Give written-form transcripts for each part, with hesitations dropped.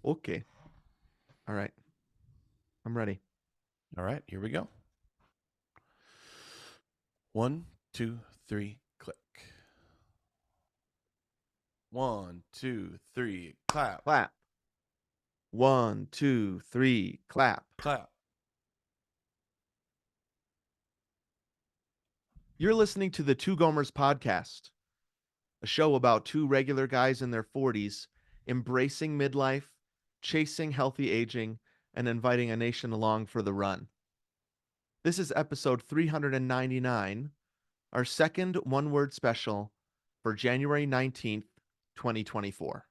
Okay. All right. I'm ready. All right, here we go. 1, 2, 3, click. 1, 2, 3, clap, Clap. 1, 2, 3, clap. clap. You're listening to the Two Gomers podcast, a show about two regular guys in their 40s embracing midlife, chasing healthy aging, and inviting a nation along for the run. This is episode 399, our second one word special for January 19th, 2024.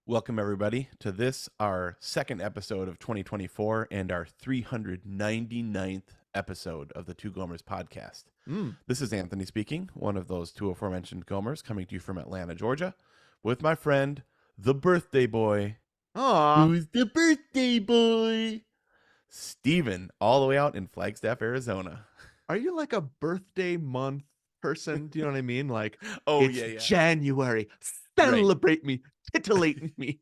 Welcome, everybody, to this, our second episode of 2024 and our 399th episode of the Two Gomers podcast. Mm. This is Anthony speaking, one of those two aforementioned Gomers, coming to you from Atlanta, Georgia, with my friend, the birthday boy. Aw, Who's the birthday boy? Steven, all the way out in Flagstaff, Arizona. are you like a birthday month person? Do you know what I mean? Like, Oh, it's yeah, yeah. January. Right. Celebrate me, titillate me.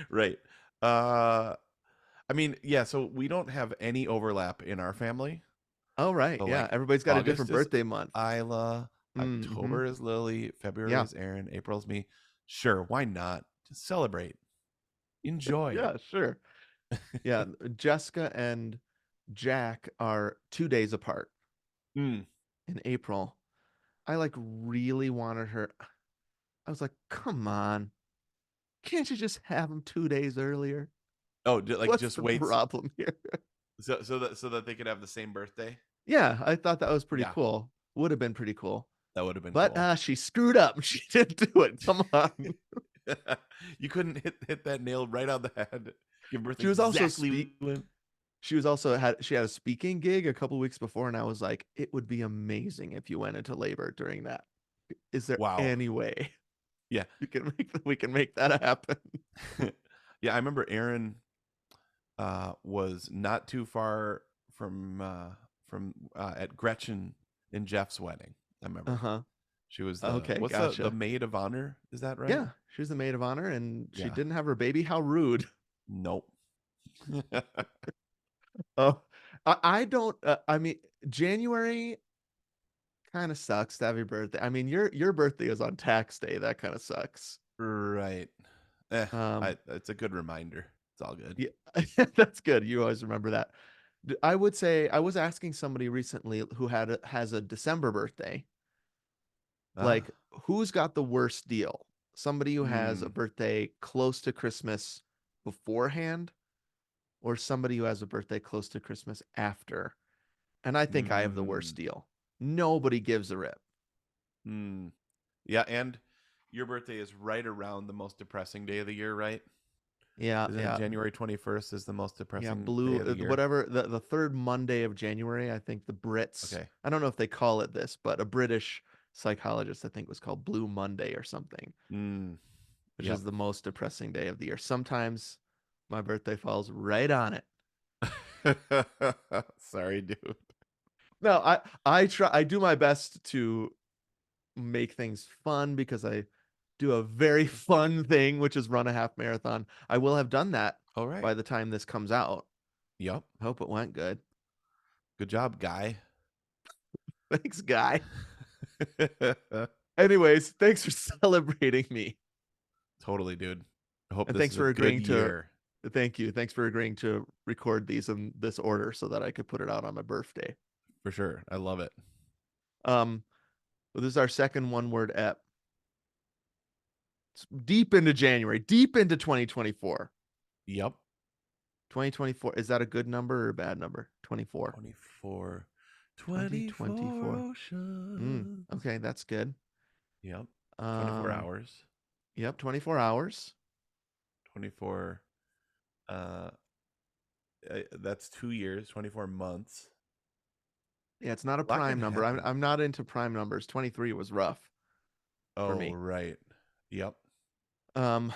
Right. Uh I mean, yeah, so we don't have any overlap in our family. Oh, right. So Yeah. like Everybody's got a August different is birthday month. Isla, Mm-hmm. October is Lily, February Yeah. is Aaron, April's me. Sure, why not? Just celebrate. Enjoy. Yeah, sure. Yeah. Jessica and Jack are 2 days apart Mm. in April. I like really wanted her. I was like, come on. Can't you just have them 2 days earlier? Oh, like What's just the waits problem here? so that they could have the same birthday? Yeah, I thought that was pretty Yeah, cool. Would have been pretty cool. that would have been But cool. she screwed up. She didn't do it. Come on. You couldn't hit that nail right on the head. Give birth She was also exactly speak when. she was also had she had a speaking gig a couple weeks before, and I was like, it would be amazing if you went into labor during that. Is there Wow. any way Yeah. we can make that happen? Yeah, I remember Aaron was not too far from at Gretchen and Jeff's wedding. I remember Uh-huh. she was the Okay, what's the gotcha. maid of honor? Is that right? Yeah, she was the maid of honor and she Yeah. didn't have her baby. How rude. Nope. Oh, I don't I mean January kind of sucks to have your birthday. I mean your birthday is on tax day. That kind of sucks. Right. Um It's a good reminder. It's all good. yeah, that's good. You always remember that. I would say I was asking somebody recently who has a December birthday, Ah. like who's got the worst deal? Somebody who has a Hmm. birthday close to Christmas beforehand, or somebody who has a birthday close to Christmas after? And I think I have the Hmm. worst deal. Nobody gives a rip. Hmm. Yeah, and your birthday is right around the most depressing day of the year, right? Yeah, Isn't it yeah, January 21st is the most yeah. depressing day Blue, of the year? whatever the third Monday of January. I think the Brits. Okay. I don't know if they call it this, but a British psychologist I think was called Blue Monday or something, Mm. which Yep. is the most depressing day of the year. Sometimes my birthday falls right on it. Sorry, dude. No, I try. I do my best to make things fun because I do a very fun thing, which is run a half marathon. I will have done that All right. by the time this comes out. Yep. I hope it went good. Good job, guy. Thanks, guy. Anyways, thanks for celebrating me. Totally, dude. I hope And this thanks is a for good agreeing to year. thank you. Thanks for agreeing to record these in this order so that I could put it out on my birthday. For sure. I love it. Um, well, this is our second one word ep. It's deep into January, deep into 2024. Yep. 2024, is that a good number or a bad number? 24. 24. 24 2024. oceans. Okay, that's good. Yep. 24 Um, hours. yep, 24 hours. 24. Uh, that's 2 years. 24 months. Yeah, it's not a A lot prime can number. I'm happen. I'm not into prime numbers. 23 was rough for Oh, me. right. Yep. Um,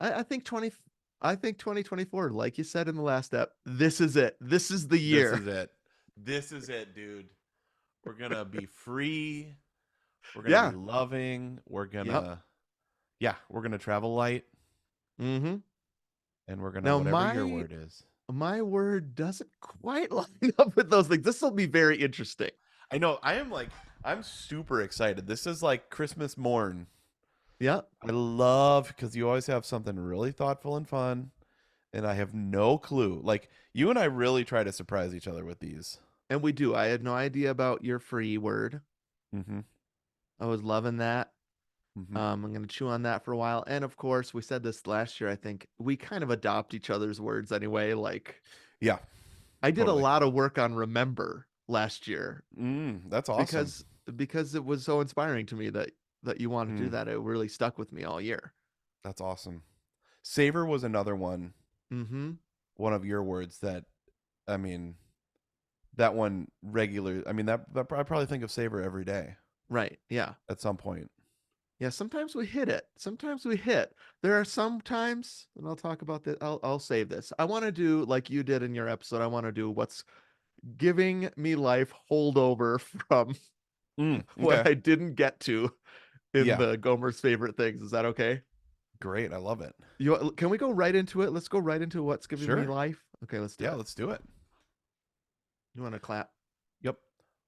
I think 2024, like you said in the last step, this is it. This is the This year. is it. This is it, dude. We're going to be free. We're gonna be Yeah. loving. We're Yep. gonna yeah, we're gonna travel light, Mm-hmm. and we're gonna Now whatever your my word is. my word doesn't quite line up with those things. This will be very interesting. I know. I'm super excited. This is like Christmas morn. Yep. I love because you always have something really thoughtful and fun, and I have no clue. Like you and I really try to surprise each other with these. And we do. I had no idea about your free word. Mm-hmm. I was loving that. Mm-hmm. I'm going to chew on that for a while. And of course, we said this last year. I think we kind of adopt each other's words anyway. Like, Yeah, I did a totally. lot of work on remember last year That's awesome. because it was so inspiring to me that you wanted to do Mm, that. It really stuck with me all year. that's awesome. Savor was another Mm-hmm. one of your words that I mean, that one regular. I mean, that I probably think of savor every day Right. Yeah. at some point. Yeah. Sometimes we hit it. Sometimes we hit. There are some times, and I'll talk about this. I'll save this. I want to do like you did in your episode. I want to do what's giving me life holdover from what Okay. I didn't get to in Yeah. the Gomer's favorite things. Is that okay? Great. I love it. Can we go right into it? Let's go right into what's giving me Sure. life. Okay, let's do Yeah. it. Let's do it. You want to clap? Yep.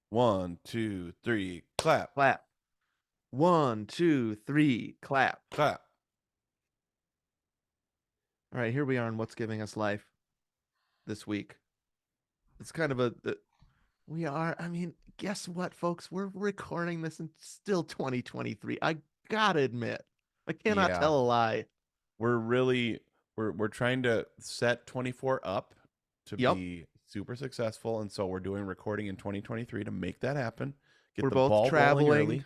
One, two, three. Clap. Clap. One, two, three, clap. Clap. All right, here we are on what's giving us life this week. It's kind of we are. I mean, guess what, folks? We're recording this in still 2023. I gotta admit, I cannot Yeah. tell a lie. We're really we're trying to set 24 up to Yep, be super successful, and so we're doing recording in 2023 to make that happen. Get we're the both ball rolling traveling. early.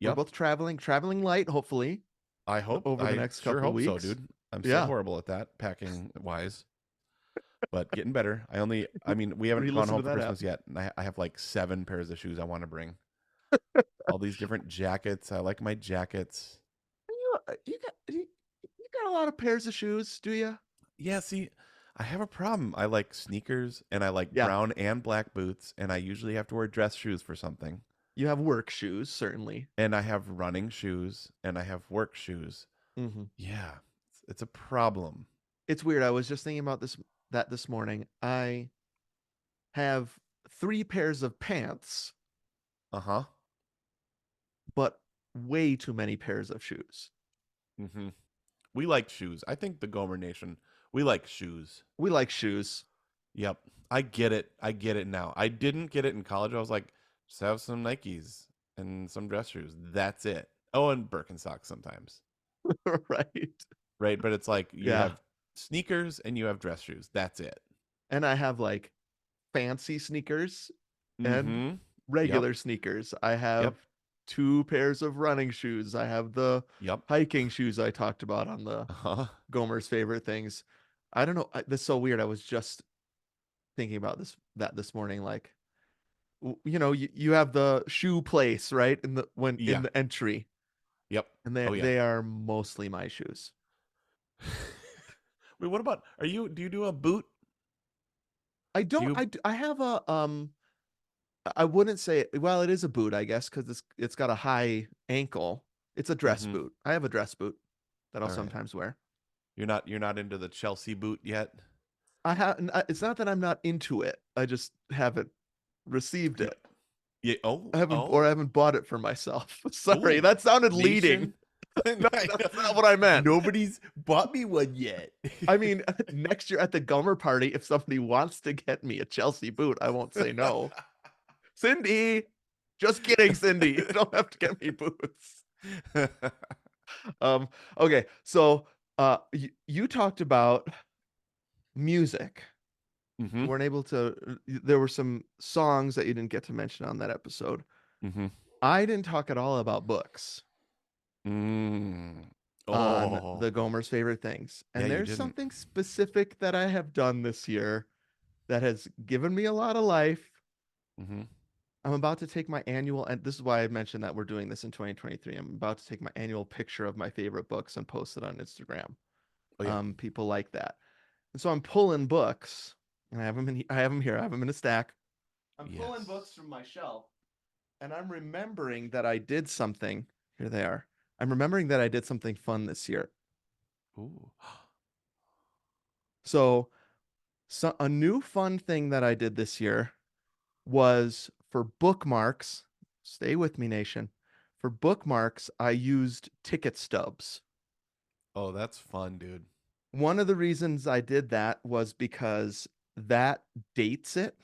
We're Yep. both traveling light, hopefully, over the I next sure couple hope so, weeks. dude. I'm so Yeah, horrible at that, packing wise, but getting better. I mean, we haven't gone re-listen home to for that Christmas happen. yet, and I have like 7 pairs of shoes I want to bring. All these different jackets. I like my jackets. You got a lot of pairs of shoes, do you? Yeah, see, I have a problem. I like sneakers and I like Yeah, brown and black boots, and I usually have to wear dress shoes for something. you have work shoes, certainly. And I have running shoes and I have work shoes. Hmm. Yeah, it's a problem. It's weird. I was just thinking about this morning. I have three pairs of pants, Uh huh. but way too many pairs of shoes. Mm-hmm. We like shoes. I think the Gomer Nation, we like shoes. We like shoes. Yep. I get it. I get it now. I didn't get it in college. I was like, just have some Nikes and some dress shoes. That's it. Oh, and Birkenstocks sometimes. Right. Right. But it's like you Yeah. have sneakers and you have dress shoes. That's it. And I have like fancy sneakers and Mm-hmm. Yep. regular sneakers. I Yep. have two pairs of running shoes. I have the Yep. hiking shoes I talked about on the Uh-huh. Gomer's favorite things. I don't know. That's so weird. I was just thinking about this morning. Like, you have the shoe place, right? In Yeah. the entry, Yep. and Oh yeah. they are mostly my shoes. Wait, what about do you do a boot? I Do don't. you I have a I wouldn't say, well, it is a boot, I guess, because it's got a high ankle. It's a dress mm-hmm. boot. I have a dress boot that I'll All right. sometimes wear. You're not into the Chelsea boot yet? I have. It's not that I'm not into it. I just haven't received You it. Yeah. Oh, I oh, haven't bought it for myself. Sorry, oh. that sounded leading. Nation. No, that's not what I meant. Nobody's bought me one yet. I mean, next year at the Gomer party, if somebody wants to get me a Chelsea boot, I won't say no. Cindy, just kidding, Cindy. You don't have to get me boots. Um, okay, so you talked about music. Mm-hmm. You weren't able to. There were some songs that you didn't get to mention on that episode. Mm-hmm. I didn't talk at all about books Mm. on Oh, the Gomer's favorite things. yeah, And you there's didn't. something specific that I have done this year that has given me a lot of life. Mm-hmm. I'm about to take my annual, and this is why I mentioned that we're doing this in 2023. I'm about to take my annual picture of my favorite books and post it on Instagram. Oh yeah. People like that. And so I'm pulling books, and I have them here. I have them in a stack. I'm pulling Yes. books from my shelf, And I'm remembering that I did something. Here they are. I'm remembering that I did something fun this year. Ooh. So a new fun thing that I did this year was for bookmarks. Stay with me, nation. For bookmarks, I used ticket stubs. Oh, that's fun, dude. One of the reasons I did that was because that dates it.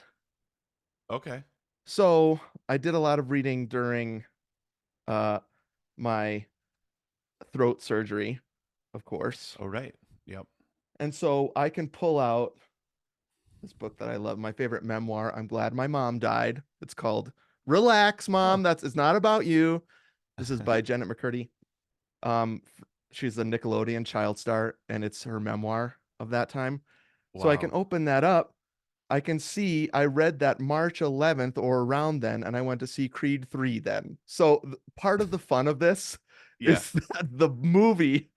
Okay. So I did a lot of reading during uh, my throat surgery, of course. Oh, right. Yep. And so I can pull out this book that I love, my favorite memoir. I'm glad my mom died. It's called Relax, Huh. Mom. It's not about you. This is by Janet McCurdy. Um, she's a Nickelodeon child star, and it's her memoir of that time. So I can Wow. open that up. I can see I read that March 11th or around then, and I went to see Creed 3 then. So part of the fun of this Yeah. is that the movie,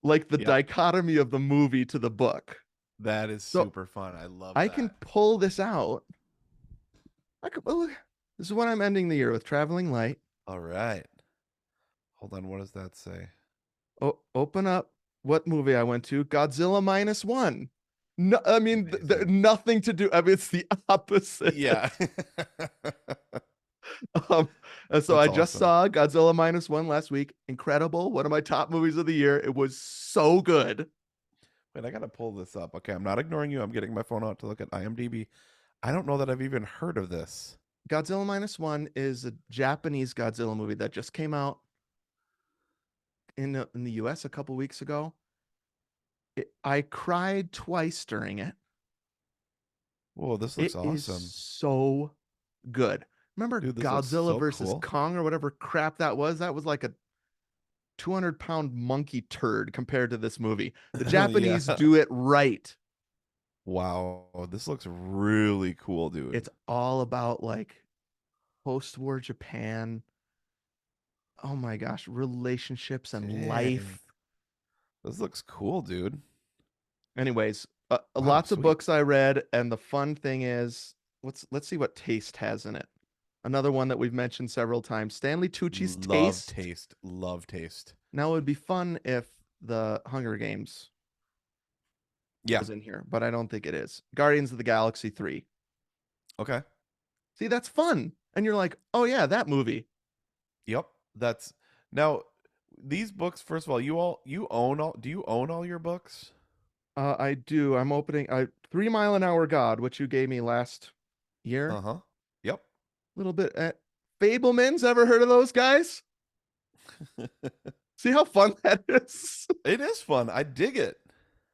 like the Yep. dichotomy of the movie to the book. That is So super fun. I love I can that. pull this out. Well, this is what I'm ending the year with, Traveling Light. All right. Hold on. What does that say? Open up what movie I went to, Godzilla minus one. No, I mean, Amazing. nothing to do. I mean, it's the opposite. Yeah. Um, and so That's I just awesome. saw Godzilla minus one last week. Incredible. One of my top movies of the year. It was so good. Wait, I gotta pull this up. Okay, I'm not ignoring you. I'm getting my phone out to look at IMDb. I don't know that I've even heard of this. Godzilla minus one is a Japanese Godzilla movie that just came out in the US a couple weeks ago. I cried twice during it. Whoa, this looks It is awesome. so good. Remember Dude, this looks Godzilla so versus cool. Kong or whatever crap that was? That was like a 200-pound monkey turd compared to this movie. The Yeah. Japanese do it right. Wow, this looks really cool, dude. It's all about like post-war Japan. Oh my gosh, relationships and Dang. life. This looks cool, dude. Anyways, Wow, lots of sweet. books I read, and the fun thing is, let's see what Taste has in it. Another one that we've mentioned several times, Stanley Tucci's Love Taste. taste. Love taste. Now it would be fun if the Hunger Games Yeah. was in here, but I don't think it is. Guardians of the Galaxy 3. Okay. See, that's fun. And you're like, oh yeah, that movie. Yep. That's now these books, first of all, you own all do you own all your books? I do. I'm opening 3 Mile an Hour God, which you gave me last year. Uh-huh. Yep. A little bit at Fablemans. Ever heard of those guys? See how fun that is? It is fun. I dig it.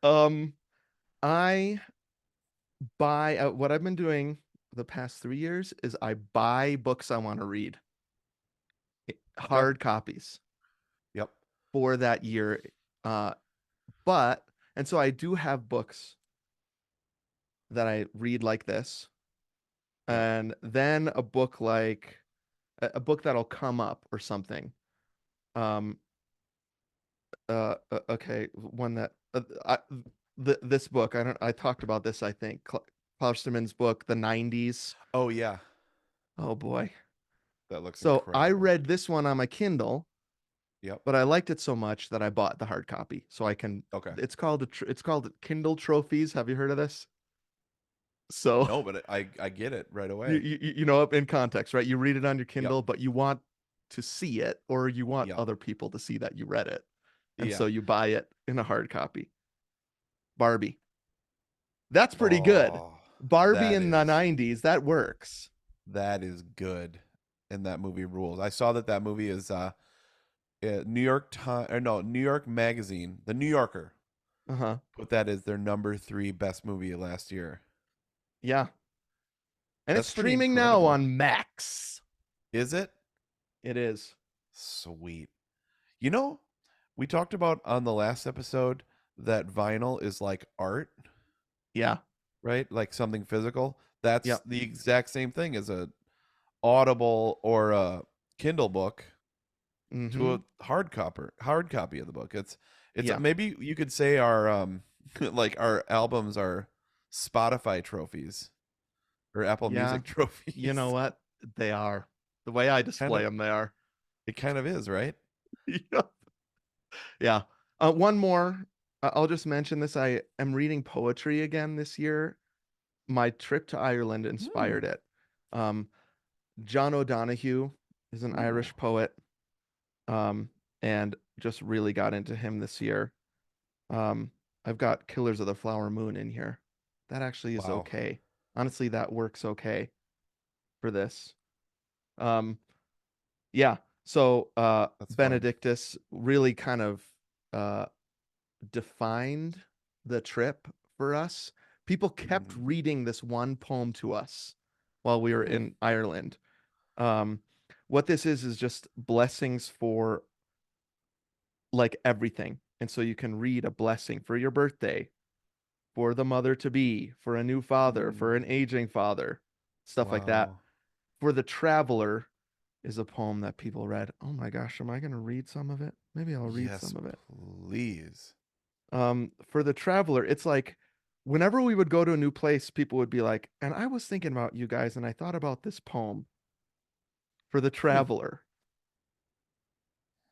um, I buy what I've been doing the past 3 years is I buy books I want to read, Okay. hard copies Yep. for that year. Uh, but and so I do have books that I read like this, Yep. and then a book like a book that'll come up or something. Um, okay, one that this book I talked about this I think Klausterman's book, The 90s. Oh yeah. Oh boy. That looks So I incredible. read this one on my Kindle, Yep. but I liked it so much that I bought the hard copy. So I can. Okay. It's called Kindle Trophies. Have you heard of this? So No, but I get it right you away. you know in context, right? You read it on your Yep. Kindle, but you want to see it, or you want Yep. other people to see that you read it, and Yeah. so you buy it in a hard copy. Barbie. That's pretty good. Oh, Barbie that in the is 90s, that works. that is good. And that movie rules. I saw that movie is New York Time or no, New York Magazine, The New Yorker Uh-huh. put that as their number 3 best movie of last year. Yeah. And it's That's pretty streaming now incredible. on Max. Is it? It is. Sweet. You know, we talked about on the last episode that vinyl is like art, Yeah. right? Like something physical. That's Yep. the exact same thing as a Audible or a Kindle book to Mm-hmm. a hard copy of the book. It's Yeah. maybe you could say our like our albums are Spotify trophies or Apple Yeah. Music You know trophies. what? They are. The way I Kind display of, them, they are. it kind of is, right? Yeah. Yeah. One more. I'll just mention this. I am reading poetry again this year. My trip to Ireland inspired Hmm. it. Um, John O'Donoghue is an Ooh. Irish poet, um, and just really got into him this year. Um, I've got Killers of the Flower Moon in here. That actually is Wow. okay. Honestly, that works okay for this. Um, yeah. So That's fun. Benedictus really kind of uh, defined the trip for us. People kept Hmm. reading this one poem to us while we were Hmm. in Ireland. Um, what this is just blessings for like everything. And so you can read a blessing for your birthday, for the mother to be, for a new father, for Mm. an aging father, stuff like that. Wow. For the traveler is a poem that people read. Oh my gosh, am I going to read some of it? Maybe I'll read Yes, some of it. please. For the traveler, it's like whenever we would go to a new place, people would be like, and I was thinking about you guys, and I thought about this poem for the Hmm. traveler.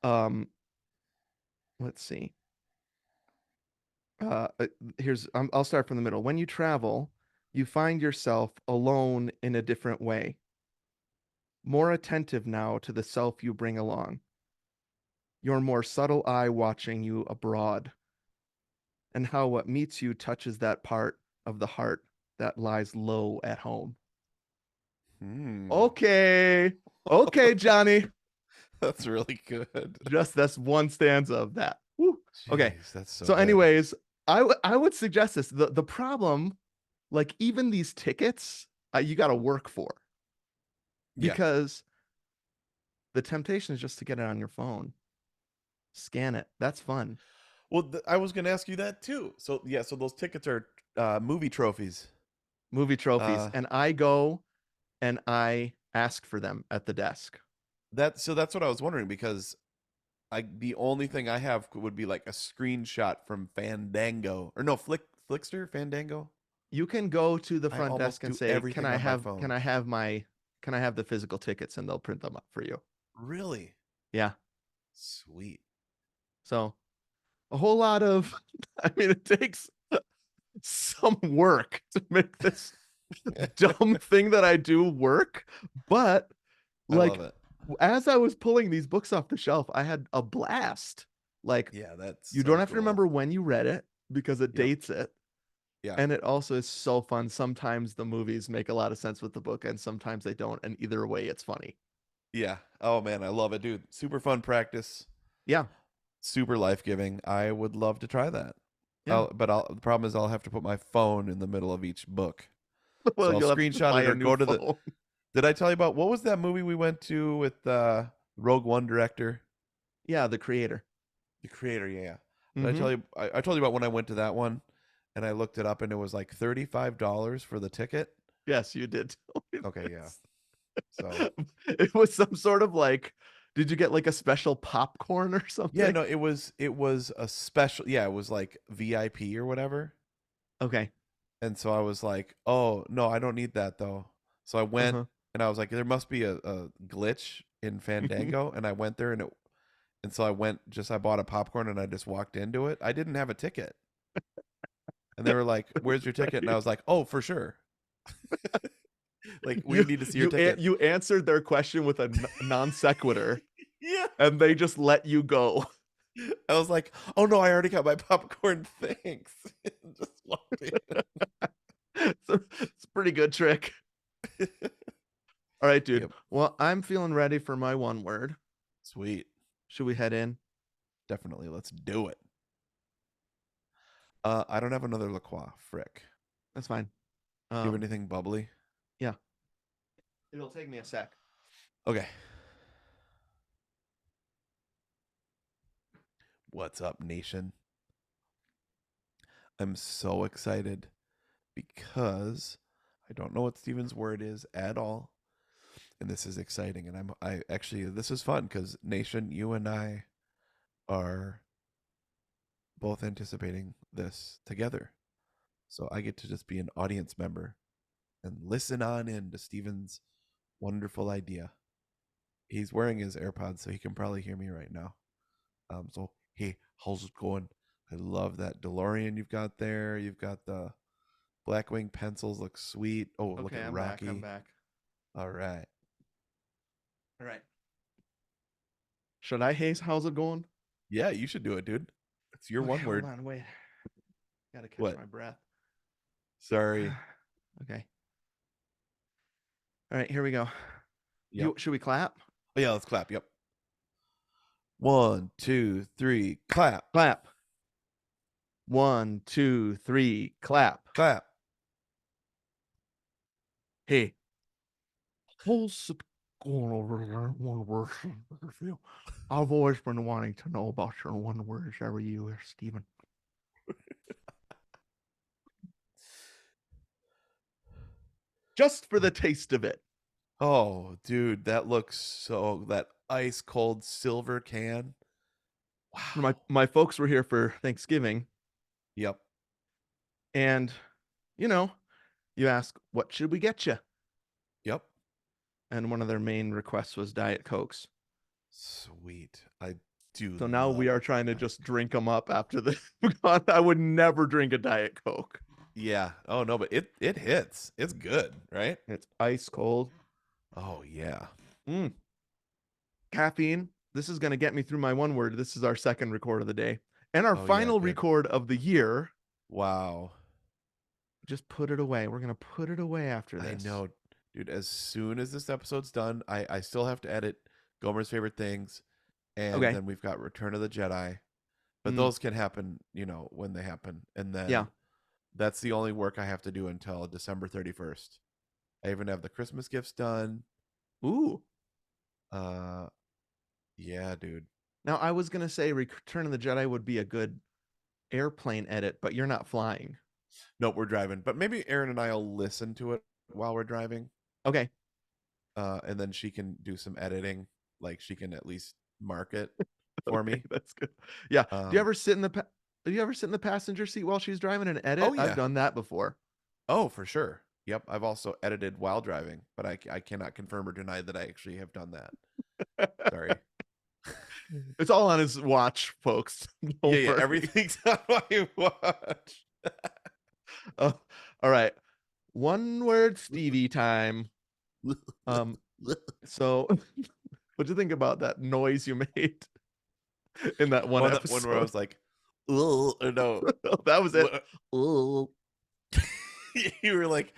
Um, let's see. Uh, uh, I'll start from the middle. When you travel, you find yourself alone in a different way, more attentive now to the self you bring along, your more subtle eye watching you abroad, and how what meets you touches that part of the heart that lies low at home. Hmm. Okay. Okay, Johnny. That's really good. Just that's one stanza of that. Woo. Okay. Jeez, that's so So, good. anyways, I would suggest this. The problem, like even these tickets, you got to work for Yeah. because the temptation is just to get it on your phone, scan it. That's fun. Well, I was going to ask you that too. So yeah, so those tickets are movie trophies. Movie trophies, Uh, and I go and I ask for them at the desk. that's what I was wondering because the only thing I have would be like a screenshot from Fandango or no Flickster Fandango. You can go to the I front desk almost and do say, everything on my phone. can I have the physical tickets?" And they'll print them up for you. Really? Yeah. Sweet. So a whole lot of, I mean, it takes some work to make this dumb thing that I do work, but I love like it. as I was pulling these books off the shelf, I had a blast. Like Yeah, that's you don't so have to cool. remember when you read it because it Yep. dates it. Yeah. And it also is so fun. Sometimes the movies make a lot of sense with the book, and sometimes they don't. And either way, it's funny. Yeah. Oh man, I love it, dude. Super fun practice. Yeah, Super life-giving. I would love to try that. yeah. The problem is I'll have to put my phone in the middle of each book. Well, So I'll you'll have to screenshot buy it a or new go to the phone. Did I tell you about what was that movie we went to with Rogue One director? Yeah, the creator. The creator, yeah. Did I Mm-hmm. tell you I told you about when I went to that one and I looked it up and it was like $35 for the ticket? Yes, you did tell me Okay, yeah. this. So It was some sort of like, did you get like a special popcorn or yeah, something? no, it was a special, yeah, it was like VIP or whatever. Okay. And so I was like, "Oh, no, I don't need that though." So I went Uh-huh. and I was like, there must be a glitch in Fandango, and I went there and so I bought a popcorn and I just walked into it. I didn't have a ticket. And they were like, "Where's your ticket?" And I Right. was like, "Oh, for sure." Like, we need to see your ticket. You answered their question with a non sequitur, Yeah. and they just let you go. I was like, "Oh no, I already got my popcorn. Thanks." Just walked in. It's a pretty good trick. All right, dude. Yep. Well, I'm feeling ready for my one word. Sweet. Should we head in? Definitely. Let's do it. I don't have another La Croix. Frick. That's fine. Do you have Um, anything bubbly? yeah. It'll take me a sec. Okay. What's up, nation? I'm so excited because I don't know what Steven's word is at all. And this is exciting. And I actually, this is fun because Nation, you and I are both anticipating this together. So I get to just be an audience member and listen on in to Steven's wonderful idea. he's wearing his AirPods, so he can probably hear me right now. So hey, how's it going? I love that DeLorean you've got there. You've got the Blackwing pencils, look sweet. Oh, look Okay, at I'm back. I'm Rocky. back. All right. All right. Should I haze? How's it going? Yeah, you should do it, dude. It's your Okay, one hold word. on. Wait. Gotta catch What? my breath. Sorry. Okay. All right, here we go. Yep. Should we clap? Oh, yeah, let's clap. Yep. 1, 2, 3, clap. Clap. 1, 2, 3, clap. Clap. Hey, how's it going over there? One word. I've always been wanting to know about your one words every year, Stephen. Just for the taste of it. Oh, dude, that looks so that ice cold silver can. My Wow. my folks were here for Thanksgiving, Yep. and you know, you ask, what should we get you? Yep. And one of their main requests was Diet Cokes. Sweet. I do So now we love are trying to Diet just Coke. drink them up after the. I would never drink a Diet Coke. Yeah. Oh no, but it hits. It's good, right? It's ice cold. Oh yeah. Mm. Caffeine. This is going to get me through my one word. This is our second record of the day. And our Oh yeah, final good. record of the year. Wow. Just put it away. We're going to put it away after I this. know, dude. As soon as this episode's done, I still have to edit Gomer's favorite things, and Okay. then we've got Return of the Jedi. But Mm. those can happen, when they happen. And Yeah. then that's the only work I have to do until December 31st. I even have the Christmas gifts done. Ooh. Uh yeah, dude. Now, I was going to say Return of the Jedi would be a good airplane edit, but you're not flying. Nope, we're driving. But maybe Erin and I'll listen to it while we're driving. Okay. And then she can do some editing. Like she can at least mark it for Okay, me. that's good. Yeah. Um Do you ever sit in the passenger seat while she's driving and edit? oh I've yeah. done that before. Oh, for sure. Yep, I've also edited while driving, but I cannot confirm or deny that I actually have done that. Sorry. It's all on his watch, folks. Yeah, Don't yeah, worry. everything's on my watch. Oh, all right. One word Stevie time. Um, so what'd you think about that noise you made in that one Oh, that one where I episode? was like, "Ugh," or no, That was it. what Oh. you were like,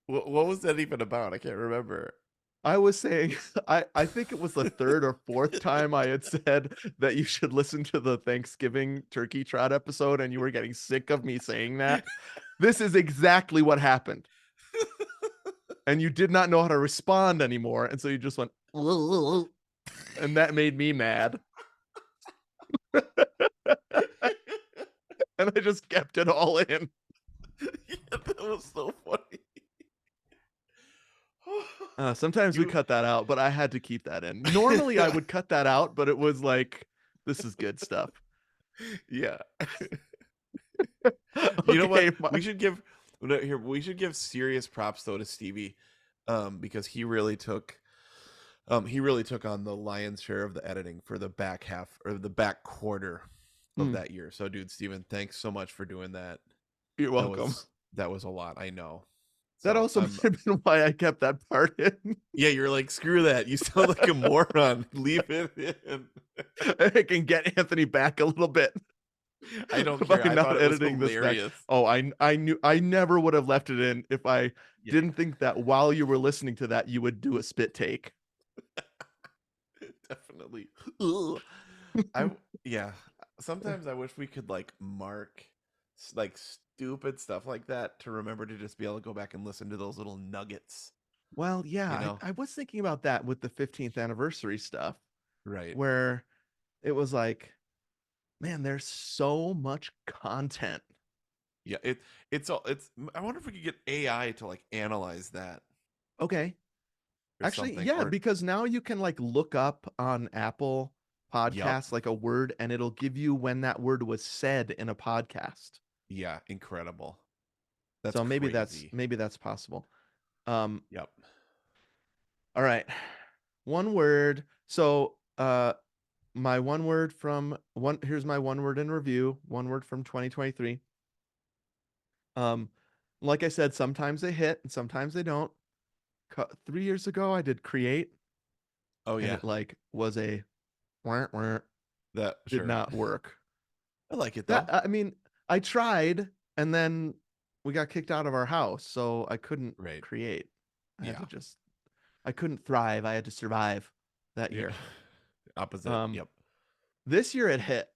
what was that even about? I can't remember. I was saying, I think it was the third or fourth time I had said that you should listen to the Thanksgiving turkey trot episode, and you were getting sick of me saying that. This is exactly what happened. And you did not know how to respond anymore. And so you just went, and that made me mad. And I just kept it all in. Yeah, that was so funny. Sometimes we You, cut that out, but I had to keep that in. Normally I would cut that out, but it was like, this is good stuff. yeah. You know what? Okay. We should give no, here. We should give serious props though to Stevie, because he really took on the lion's share of the editing for the back half or the back quarter of Mm, that year. So, dude, Steven, thanks so much for doing that. you're That welcome. was that was a lot. I know. That So also might have been why I kept that part in. yeah, you're like, screw that. You sound like a moron. Leave it in. I can get Anthony back a little bit I don't care. by I thought not it was editing this back. hilarious. Oh, I knew I never would have left it in if I Yeah, didn't think that while you were listening to that you would do a spit take. definitely. Ugh. I yeah. Sometimes I wish we could like mark like stupid stuff like that to remember to just be able to go back and listen to those little nuggets. Well, yeah, You know? I was thinking about that with the 15th anniversary stuff, Right. where it was like, man, there's so much content. Yeah. It's all it's. I wonder if we could get AI to like analyze that Okay. or Actually, something. yeah, Or because now you can like look up on Apple yep. Podcasts like a word and it'll give you when that word was said in a podcast. Yeah. Incredible. That's So crazy. maybe that's possible. Um, Yep. all right. One word, So, my one word from one here's my one word in review, one word from 2023. Um, like I said, sometimes they hit and sometimes they don't. 3 years ago, I did create, Oh and yeah, it like was a wah, wah, that did sure. not work. I like it That though. I mean, I tried, and then we got kicked out of our house, so I couldn't Right. create. I had Yeah. to just I couldn't thrive. I had to survive that Yeah. year. Opposite. Um, Yep. this year it hit.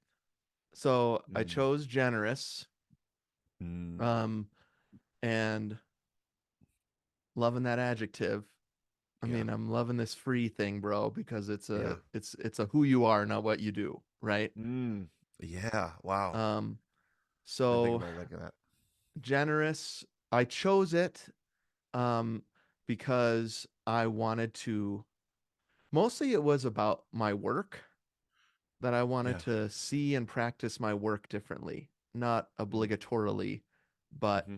So I Mm. chose generous. Mm. Um, and loving that adjective. I Yeah. mean, I'm loving this free thing, bro, because Yeah. it's a who you are, not what you do, right? Mm. Yeah. Wow. Um, Didn't think so about it like that. generous, I chose it um because I wanted to mostly it was about my work that I wanted Yeah. to see and practice my work differently, not Mm. obligatorily, but Mm-hmm.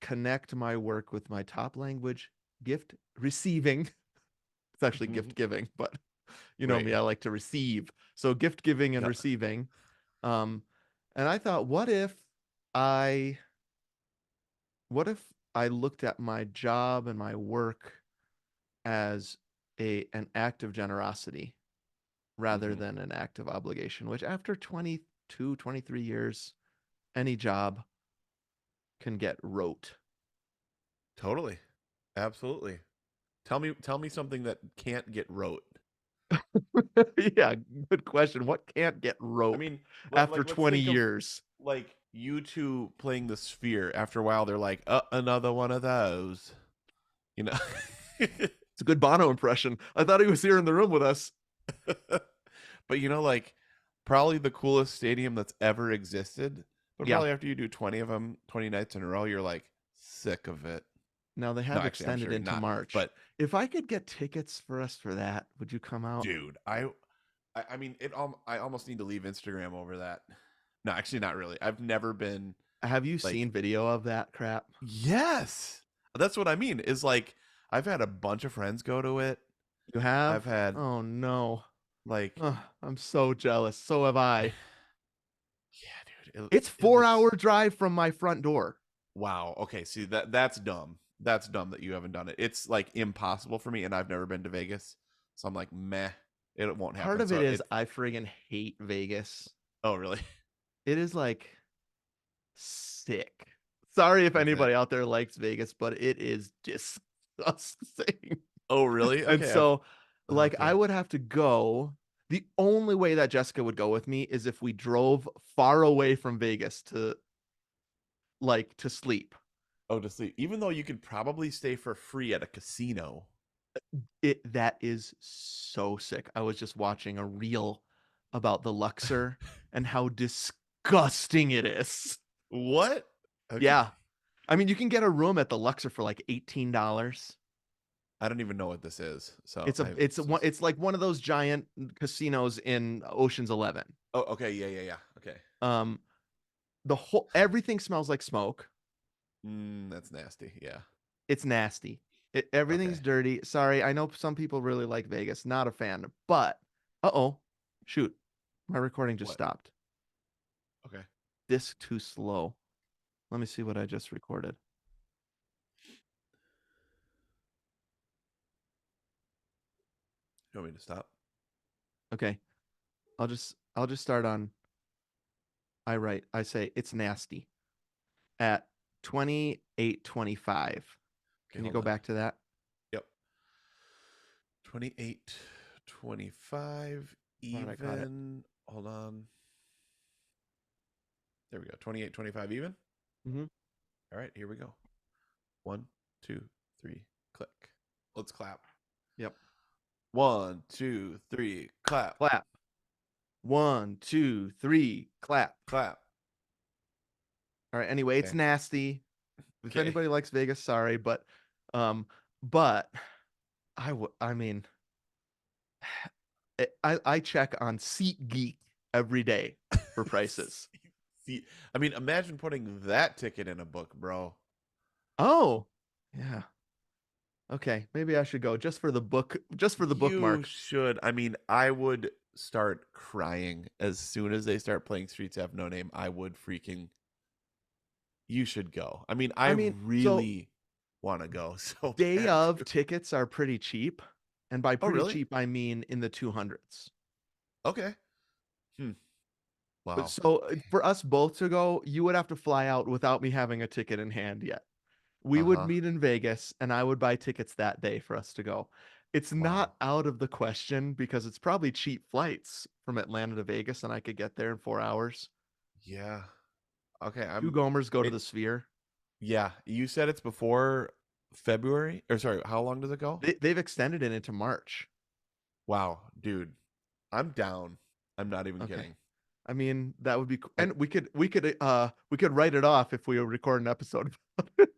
connect my work with my top language, gift receiving. It's actually Mm-hmm. gift giving, but you know Right. me, I like to receive. So gift giving and Yeah. receiving. Um, and I thought, I what if I looked at my job and my work as a an act of generosity rather Mm-hmm. than an act of obligation, which after 22, 23 years, any job can get rote. Totally. Absolutely. Tell me something that can't get rote. Yeah, good question. What can't get I rote mean, after let's 20 think of years? like you two playing the sphere. After a while, they're like, another one of those. You know. It's a good Bono impression. I thought he was here in the room with us. But like probably the coolest stadium that's ever existed. But Yeah. probably after you do 20 of them, 20 nights in a row, you're like sick of it. Now they No, have actually, I'm extended sure you're into not. March. But If I could get tickets for us for that, would you come out? dude, I mean, I almost need to leave Instagram over that. No, actually, not really. I've never been Have you like, seen video of that crap? yes, that's what I mean. Is like I've had a bunch of friends go to it. You have? I've had Oh no. like, Ugh, I'm so jealous. So have I. yeah, dude, It's it 4 hour looks. drive from my front door. Wow. Okay. See that's dumb. That's dumb that you haven't done it. It's like impossible for me, and I've never been to Vegas, so I'm like, meh, it won't Part happen. of it So is it. I friggin' hate Vegas. Oh, really? It is like sick. Sorry if What's that? anybody out there likes Vegas, but it is disgusting. Oh, really? And Okay. so, like, I Okay. would have to go. The only way that Jessica would go with me is if we drove far away from Vegas to sleep. Oh, to sleep. Even though you could probably stay for free at a casino. That is so sick. I was just watching a reel about the Luxor and how disgusting it is. What? Okay. Yeah. I mean, you can get a room at the Luxor for like $18. I don't even know what this is. So It's a it's a, it's like one of those giant casinos in Ocean's 11. Oh, okay. Yeah. Yeah. Yeah. Okay. Um, the whole everything smells like smoke. That's nasty. Yeah. It's nasty. Everything's Okay. dirty. Sorry, I know some people really like Vegas. Not a fan, but uh-oh, shoot, my recording just What? stopped. Okay. Disc too slow. Let me see what I just recorded. You want me to stop? Okay, I'll just start on. I say it's nasty at 28:25. Okay. Can you Hold go on. back to that? Yep. 28, 25, Thought I caught it. even. Hold on. There we go. 28, 25, even. Mm-hmm. All right, here we go. 1, 2, 3, click. Let's clap. Yep. 1, 2, 3, clap. Clap. 1, 2, 3, clap. Clap. All right. Anyway, it's Okay. nasty. If Okay. anybody likes Vegas, sorry, um, but I mean, I check on SeatGeek every day for prices. See, I mean, imagine putting that ticket in a book, bro. Oh, yeah. Okay, maybe I should go just for the book, just for the You bookmark. should. I mean, I would start crying as soon as they start playing Streets Have No Name. I would freaking. You should go. I mean, I I mean, so really want to go so day bad. of tickets are pretty cheap, and by Oh, pretty really? cheap I mean in the 200s. Okay. Hmm. Wow. So for us both to go, you would have to fly out without me having a ticket in hand yet. We Uh would huh. meet in Vegas and I would buy tickets that day for us to go. It's Wow. not out of the question because it's probably cheap flights from Atlanta to Vegas and I could get there in 4 hours. Yeah. Okay. Two I'm. Gomers go to It. the Sphere. Yeah. You said it's before February, or sorry, how long does it go? They've extended it into March. Wow, dude. I'm down. I'm not even Okay. kidding. I mean, that would be I and we could write it off if we record an episode.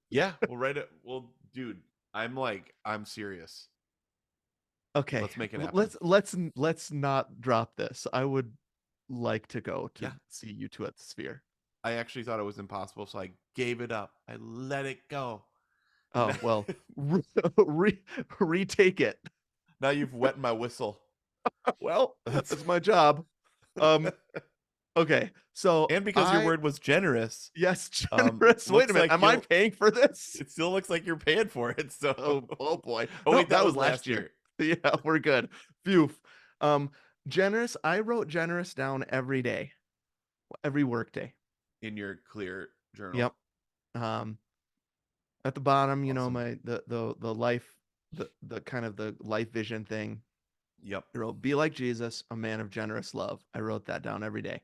Yeah, we'll write it. Well, dude, I'm serious. Okay. Let's make it happen. Let's not drop this. I would like to go to Yeah. see you two at the Sphere. I actually thought it was impossible, so I gave it up. I let it go. And Oh, well, re retake it. now you've wet my whistle. Well, That's that's my job. Um, okay. So and because your I word was generous, yes, generous. Wait a looks minute. like Am I you'll paying for this? it still looks like you're paying for it. So Oh boy. Oh No, wait, that that was was last last year. year Yeah, we're good. Phew. Um, generous. I wrote generous down every day, every work day. in your clear journal. Yep. Um, at the bottom, Awesome. my the life the kind of the life vision thing. Yep. I wrote be like Jesus, a man of generous love. I wrote that down every day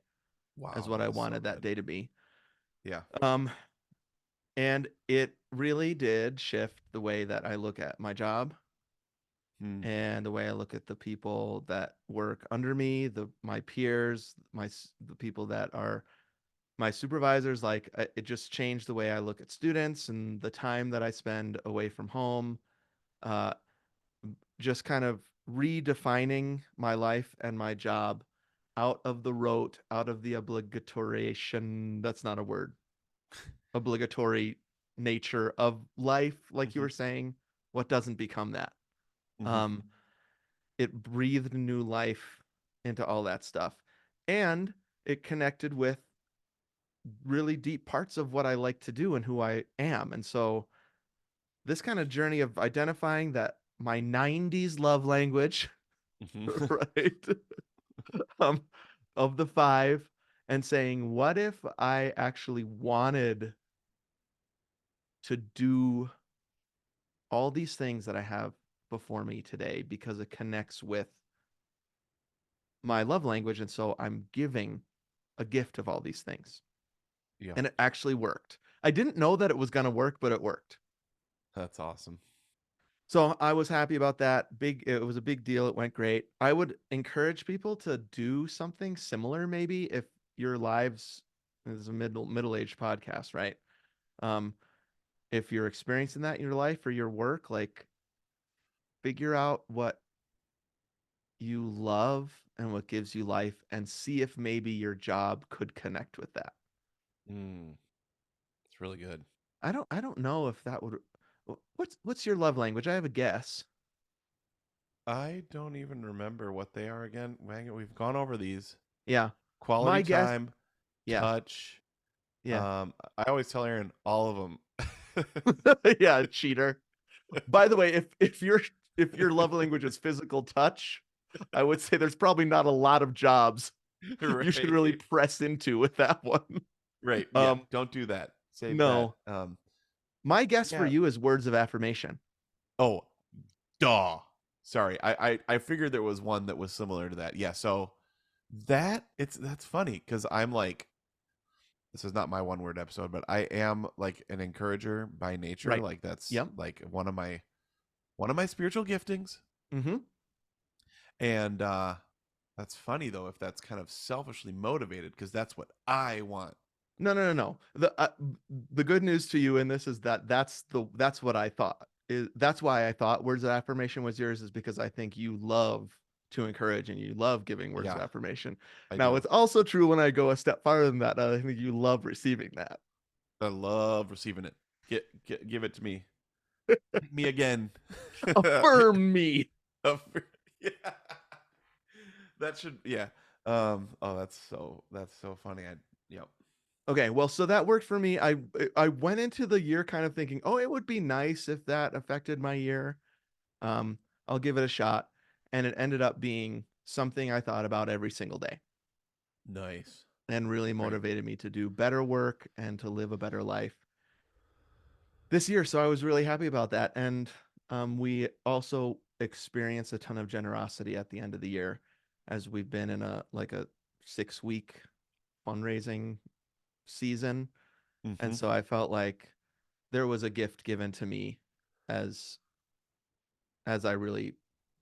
as Wow, what that I is so wanted that good. day to be. Yeah. Um, and it really did shift the way that I look at my job Hmm. and the way I look at the people that work under me, my peers, the people that are my supervisors. Like it just changed the way I look at students and the time that I spend away from home. Uh, just kind of redefining my life and my job out of the rote, out of the obligatoration. That's not a word. Obligatory nature of life, like you Hmm. were saying. What doesn't become that? Hmm. Um, it breathed new life into all that stuff, and it connected with really deep parts of what I like to do and who I am. And so this kind of journey of identifying that my 90s love language, Hmm. right? um, of the five, and saying, what if I actually wanted to do all these things that I have before me today because it connects with my love language. And so I'm giving a gift of all these things. Yeah. And it actually worked. I didn't know that it was going to work, but it worked. That's awesome. So I was happy about that. It was a big deal. It went great. I would encourage people to do something similar, maybe if your lives, this is a middle-aged podcast, right? Um, if you're experiencing that in your life or your work, like figure out what you love and what gives you life and see if maybe your job could connect with that. Mm, it's really good. I don't know if that would what's your love language? I have a guess. I don't even remember what they are again. We've gone over these. Yeah. Quality My guess, time, yeah. touch. Yeah. I always tell Aaron all of them. Yeah, cheater. By the way, if your love language is physical touch, I would say there's probably not a lot of jobs you should really Right. press into with that one. Right. Yeah. Um, Don't do that. Save that. no. My guess for Yeah. you is words of affirmation. Oh, duh. Sorry. I figured there was one that was similar to that. Yeah. So that's funny because I'm like, this is not my one word episode, but I am like an encourager by nature. Right. Like that's Yep. like one of my spiritual giftings. Mm-hmm. And that's funny though if that's kind of selfishly motivated because that's what I want. No, no, no, no. The good news to you in this is that that's what I thought. That's why I thought words of affirmation was yours is because I think you love to encourage and you love giving words of Yeah, affirmation. I Now, do. it's also true when I go a step farther than that. I think you love receiving that. I love receiving it. Give it to me. Me again. Affirm me. Yeah. That should, yeah. Oh, that's so funny. Yep. Okay, well, so that worked for me. I went into the year kind of thinking, oh, it would be nice if that affected my year. Um, I'll give it a shot, and it ended up being something I thought about every single day, Nice. and really Great. motivated me to do better work and to live a better life this year. So I was really happy about that, and we also experienced a ton of generosity at the end of the year, as we've been in a 6 week fundraising season, and Mm-hmm. so I felt like there was a gift given to me as I really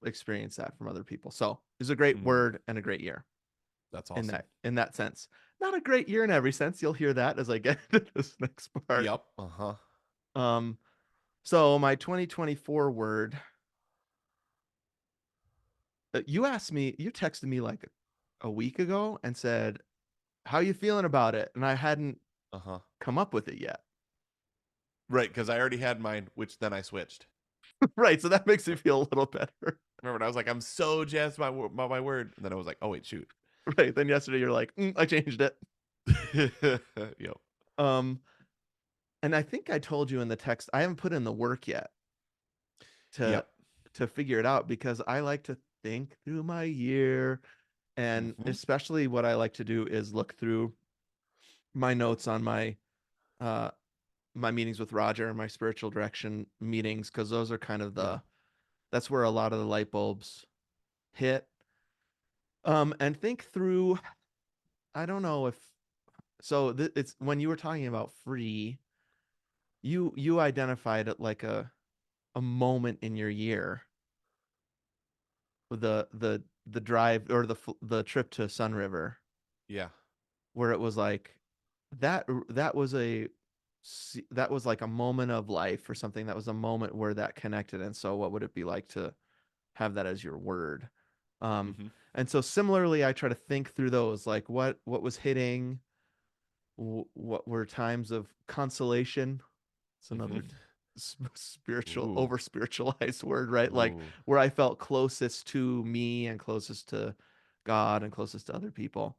experienced that from other people. So it was a great Mm, word and a great year that's in awesome. that sense. Not a great year in every sense. You'll hear that as I get into this next part. Yep. Uh-huh. Um, so my 2024 word, you asked me, you texted me like a week ago and said, "How you feeling about it?" And I hadn't Uh-huh. come up with it yet. Right, because I already had mine, which then I switched. Right, so that makes me Yep. feel a little better. Remember, and I was like, I'm so jazzed about my word. And then I was like, oh, wait, shoot. Right. Then yesterday you're like, I changed it. Yep. Um, and I think I told you in the text, I haven't put in the work yet to Yep. figure it out because I like to think through my year, and Mm-hmm. especially what I like to do is look through my notes on uh my meetings with Roger and my spiritual direction meetings, because those are kind of Yeah. that's where a lot of the light bulbs hit. And think through, I don't know if it's when you were talking about free, you identified it like a moment in your year, the drive or the trip to Sun River, Yeah. where it was like that was that was like a moment of life or something, that was a moment where that connected. And so what would it be like to have that as your word? um Mm-hmm. and so similarly I try to think through those, like what was hitting, what were times of consolation. It's Mm-hmm. another spiritual, Ooh. over spiritualized word, right? Like Ooh. where I felt closest to me and closest to God and closest to other people.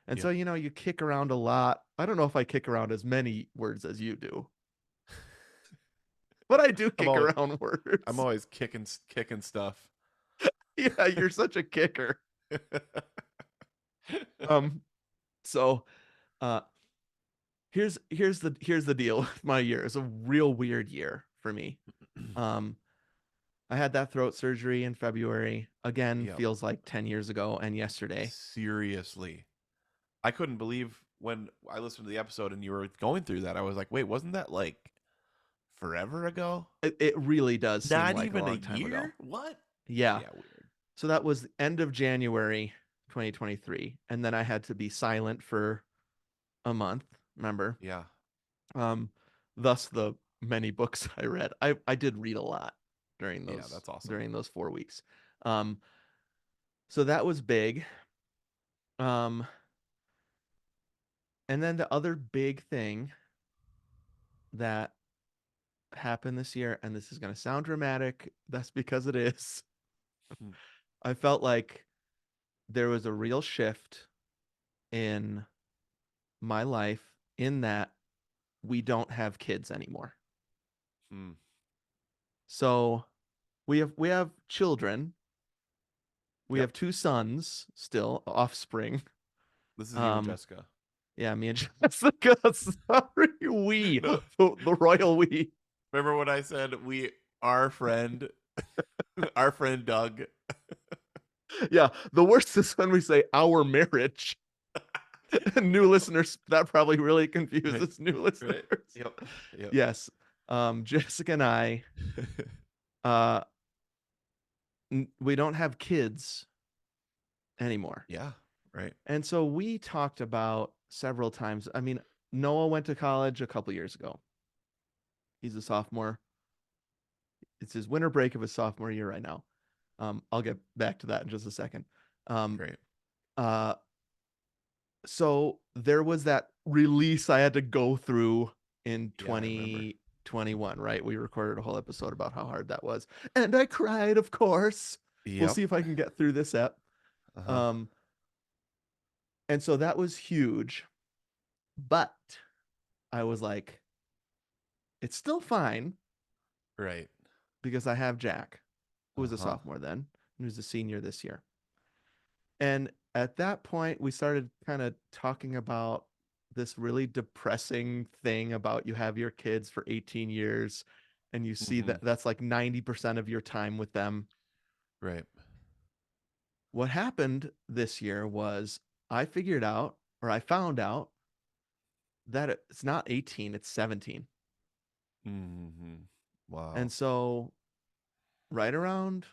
And so, Yep. you kick around a lot. I don't know if I kick around as many words as you do, but I do I'm kick always around I'm words. always kicking stuff. Yeah, you're such a kicker. Um, so uh here's the deal with my year. It's a real weird year for me. Um, I had that throat surgery in February. Again, Yep. feels like 10 years ago and yesterday. Seriously. I couldn't believe when I listened to the episode and you were going through that. I was like, wait, wasn't that like forever ago? It really does seem Not like a even a long time ago. year? What? Yeah. Yeah, weird. So that was the end of January 2023. And then I had to be silent for a month, remember? Yeah. Um, thus the many books I read. I did read a lot Yeah, that's awesome. during those 4 weeks. Um, so that was big. Um, and then the other big thing that happened this year, and this is going to sound dramatic, that's because it is. Hmm. I felt like there was a real shift in my life in that we don't have kids anymore. Hmm. So we have children. We Yep. have two sons still, offspring. This is you and Um, Jessica. yeah, me and Jessica. Sorry, we No, the royal we. remember when I said our friend, our friend Doug? Yeah, the worst is when we say our marriage. New listeners, that probably really Right. confuses new Right. listeners. Yep. Yep. Yes. Jessica and I, uh, we don't have kids anymore. Yeah. Right. And so we talked about several times. I mean, Noah went to college a couple years ago. He's a sophomore. It's his winter break of his sophomore year right now. I'll get back to that in just a second. Um, Great. uh, so there was that release I had to go through in Yeah, I remember. 21, right? We recorded a whole episode about how hard that was. And I cried, of course. We'll Yep. see if I can get through this ep. Uh-huh. Um, and so that was huge. But I was like, it's still fine Right. because I have Jack, who was a Uh-huh. sophomore then, and who's a senior this year. And at that point, we started kind of talking about this really depressing thing about you have your kids for 18 years and you see Mm-hmm. that that's like 90% of your time with them. Right. What happened this year was I figured out, or I found out, that it's not 18, it's 17. Mm-hmm. And Wow. so, right around,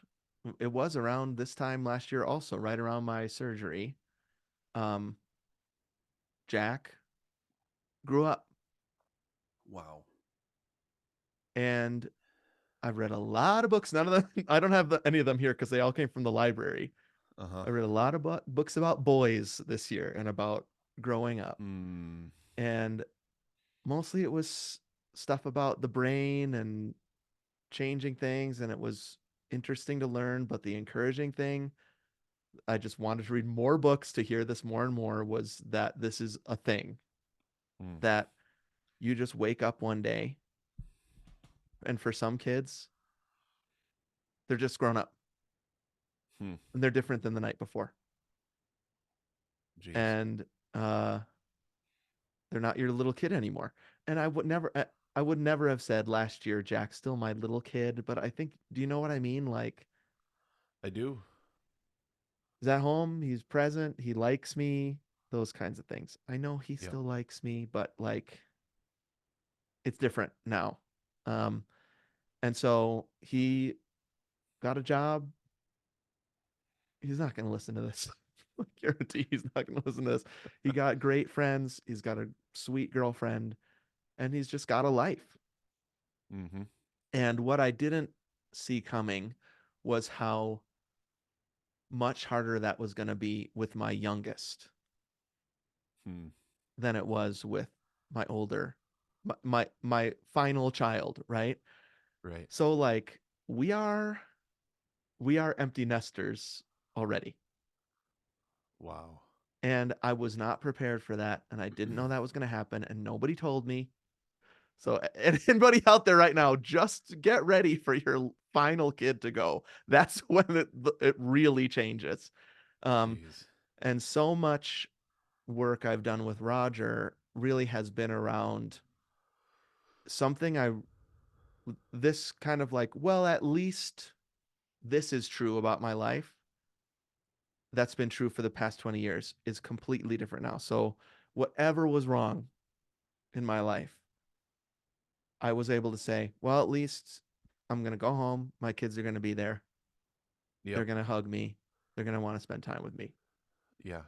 it was around this time last year, also, right around my surgery, um, Jack grew up. Wow. And I've read a lot of books. None of them, I don't have any of them here because they all came from the library. Uh-huh. I read a lot of books about boys this year and about growing up. Mm. And mostly it was stuff about the brain and changing things. And it was interesting to learn. But the encouraging thing, I just wanted to read more books to hear this more and more, was that this is a thing Mm. that you just wake up one day. And for some kids, they're just grown up Hmm. and they're different than the night before. Jeez. And uh, they're not your little kid anymore. And I would never have said last year Jack's still my little kid, but I think, do you know what I mean? Like, I do. he's at home, he's present, he likes me, those kinds of things. I know he Yep. still likes me, but like, it's different now. Um, and so he got a job. He's not going to listen to this. I guarantee he's not going to listen to this. He got great friends. He's got a sweet girlfriend, and he's just got a life. Mm-hmm. And what I didn't see coming was how much harder that was going to be with my youngest Hmm. than it was with my older, my final child, right? Right. So like we are empty nesters already. Wow. And I was not prepared for that, and I didn't know that was going to happen, and nobody told me. So anybody out there right now, just get ready for your final kid to go. That's when it really changes. Um, Jeez. and so much work I've done with Roger really has been around something I this kind of like, well, at least this is true about my life. That's been true for the past 20 years is completely different now. So whatever was wrong in my life, I was able to say, well, at least I'm going to go home. My kids are going to be there. They're Yep. going to hug me. They're going to want to spend time with me. Yeah.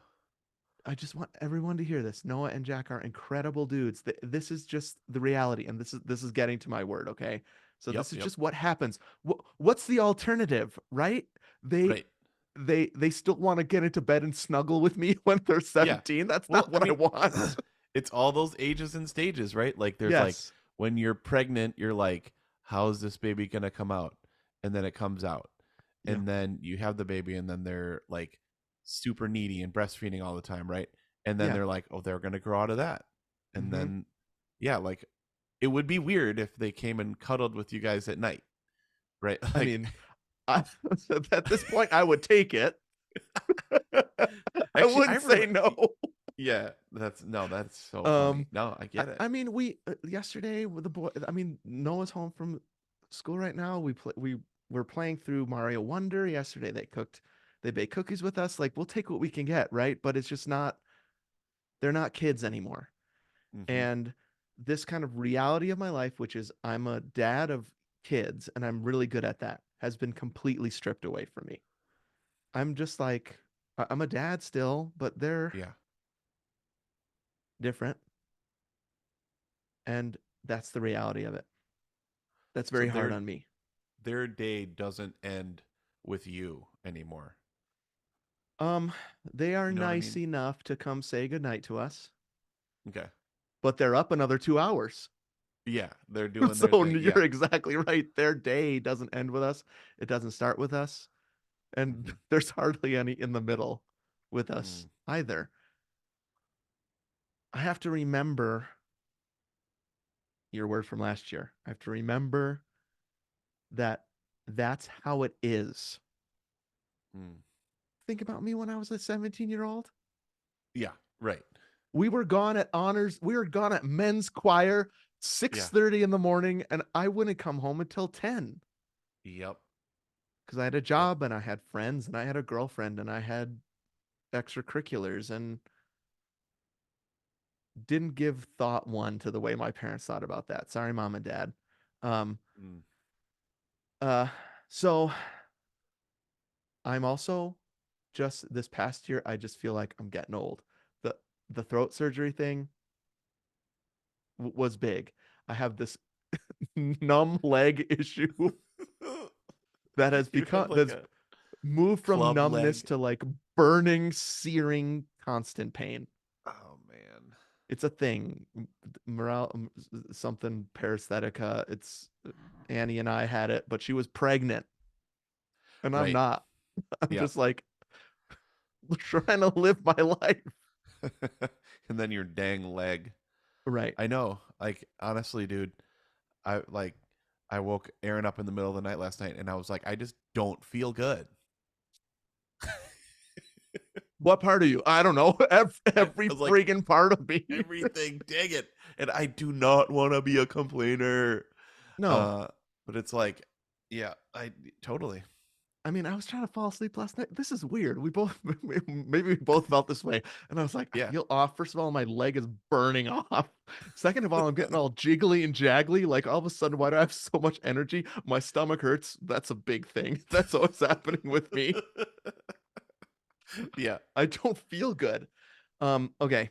I just want everyone to hear this. Noah and Jack are incredible dudes. This is just the reality, and this is getting to my word. Okay, so Yep. this is Yep. just what happens. What's the alternative, right? They Right. they still want to get into bed and snuggle with me when they're Yeah. 17. That's Well, not I what I mean, want. it's all those ages and stages, right? Like there's like Yes. when you're pregnant, you're like, how's this baby gonna come out? And then it comes out. Yeah. And then you have the baby and then they're like super needy and breastfeeding all the time, right? And then Yeah. they're like, oh, they're gonna grow out of that. And Hmm. then yeah, like it would be weird if they came and cuddled with you guys at night, right? I Like mean, I, at this point, I would take it. I actually I wouldn't say remember no. yeah, that's no, that's so funny. Um, No, I get it. I mean, we yesterday with the boy. I mean, Noah's home from school right now. We were playing through Mario Wonder yesterday. They baked cookies with us. Like, we'll take what we can get, right? But it's just not. They're not kids anymore. Mm-hmm. And this kind of reality of my life, which is I'm a dad of kids, and I'm really good at that, has been completely stripped away from me. I'm just like, I'm a dad still, but they're Yeah. different. And that's the reality of it. That's So very hard on me. their day doesn't end with you anymore. Um, they are You know what I nice mean? enough to come say goodnight to us, Okay. but they're up another 2 hours. Yeah, they're doing their So thing. Yeah. you're exactly right. Their day doesn't end with us. It doesn't start with us. And Hmm. there's hardly any in the middle with us Mm, either. I have to remember your word from last year. I have to remember that that's how it is. mm. Think about me when I was a 17-year-old. Yeah, right. We were gone at honors. We were gone at men's choir Yeah. 6:30 in the morning, and I wouldn't come home until 10 Yep. because I had a Yep. job and I had friends and I had a girlfriend and I had extracurriculars and didn't give thought one to the way my parents thought about that. Sorry, mom and dad. Um, Mm. uh, so I'm also just this past year, I just feel like I'm getting old. The the throat surgery thing was big. I have this numb leg issue that has You become have like that's a moved from club numbness leg. to like burning, searing, constant pain. Oh man. It's a thing. Morale, something paresthetica. It's Annie and I had it, but she was pregnant, and I'm Right. not. I'm Yep. just like trying to live my life. And then your dang leg. Right. I know. Like honestly, dude, I like I woke Aaron up in the middle of the night last night and I was like, I just don't feel good. What part of you? I don't know. I Every was like, freaking part of me. everything, dang it. And I do not want to be a complainer. No, Uh, but it's like, yeah, I totally. I mean, I was trying to fall asleep last night. This is weird. We both, maybe we both felt this way. And I was like, I Yeah. feel off. First of all, my leg is burning off. Second of all, I'm getting all jiggly and jaggly. Like all of a sudden, why do I have so much energy? My stomach hurts. That's a big thing. That's what's happening with me. Yeah. I don't feel good. Okay.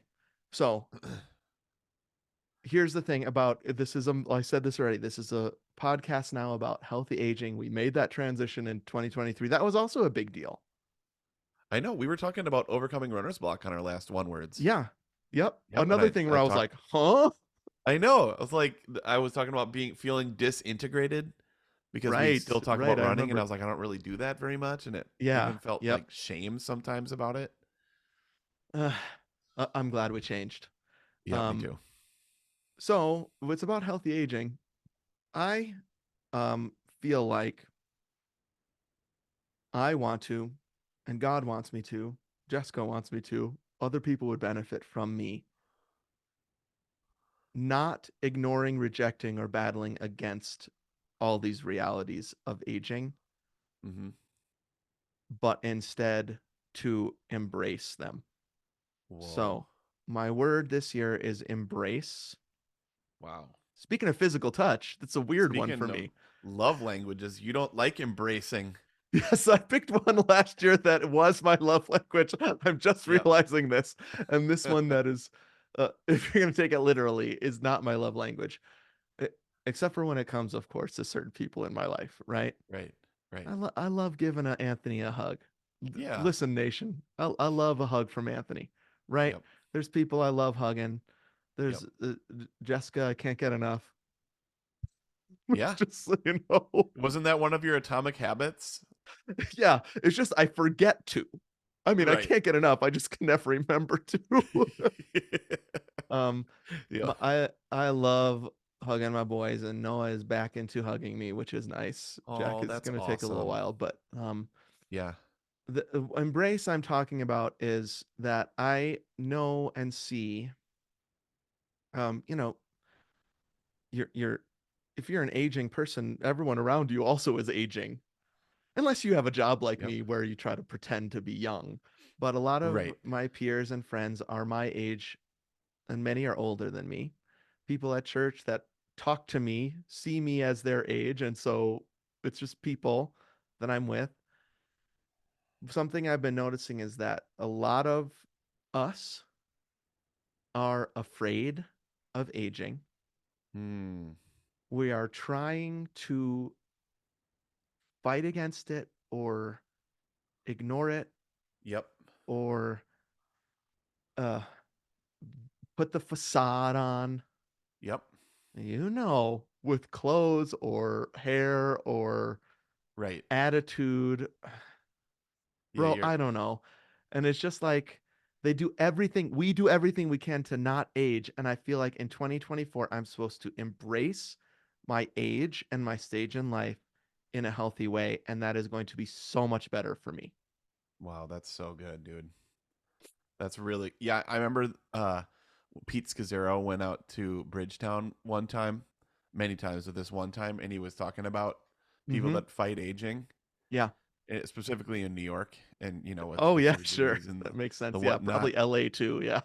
So here's the thing about this is I said this already. This is a podcast now about healthy aging. We made that transition in 2023. That was also a big deal. I know. We were talking about overcoming runner's block on our last one words. Yeah. Yep. Yep. And Another thing where I I was talked, like, huh? I know. I was like, I was talking about feeling disintegrated because we Right. still talk Right. about I running. And I remember. was like, I don't really do that very much. And it Yeah. even felt Yep. like shame sometimes about it. Uh, I'm glad we changed. Yep. Me Um, too. so it's about healthy aging. I feel like I want to, and God wants me to, Jessica wants me to, other people would benefit from me not ignoring, rejecting, or battling against all these realities of aging, Hmm. but instead to embrace them. Whoa. So, my word this year is embrace. Wow. Speaking of physical touch, that's a weird one for Speaking of me. love languages, you don't like embracing. Yes, I picked one last year that was my love language. I'm just Yep. realizing this. And this one that is, if you're going to take it literally, is not my love language. E- Except for when it comes, of course, to certain people in my life, right? Right. Right. I love giving Anthony a hug. Yeah. Listen, nation, I love a hug from Anthony, right? Yep. There's people I love hugging. Yep. There's Jessica, I can't get enough. Yeah. Just so you know. Wasn't that one of your atomic habits? Yeah, it's just I forget to. I mean, I Right. can't get enough. I just can never remember to. um, Yeah. I love hugging my boys, and Noah is back into hugging me, which is nice. Jack Oh, is that's gonna take a little awesome. while, but Yeah. the embrace I'm talking about is that I know and see, you know, you're if you're an aging person, everyone around you also is aging, unless you have a job like Yep. me where you try to pretend to be young. But a lot of Right. my peers and friends are my age, and many are older than me. People at church that talk to me see me as their age, and so it's just people that I'm with. Something I've been noticing is that a lot of us are afraid of aging. Hmm. We are trying to fight against it or ignore it Yep. or uh, put the facade on. Yep. with clothes or hair or Right. attitude. Yeah, Bro, you're I don't know. And it's just like we do everything we can to not age. And I feel like in 2024, I'm supposed to embrace my age and my stage in life in a healthy way. And that is going to be so much better for me. wow, that's so good, dude. That's really yeah. I remember Pete Scazzaro went out to Bridgetown one time, many times, with this one time, and he was talking about people Mm-hmm. that fight aging, Yeah. specifically in New York, and with Oh, the yeah, sure. surgeries and That makes the sense. Yeah. whatnot. Probably LA too. Yeah.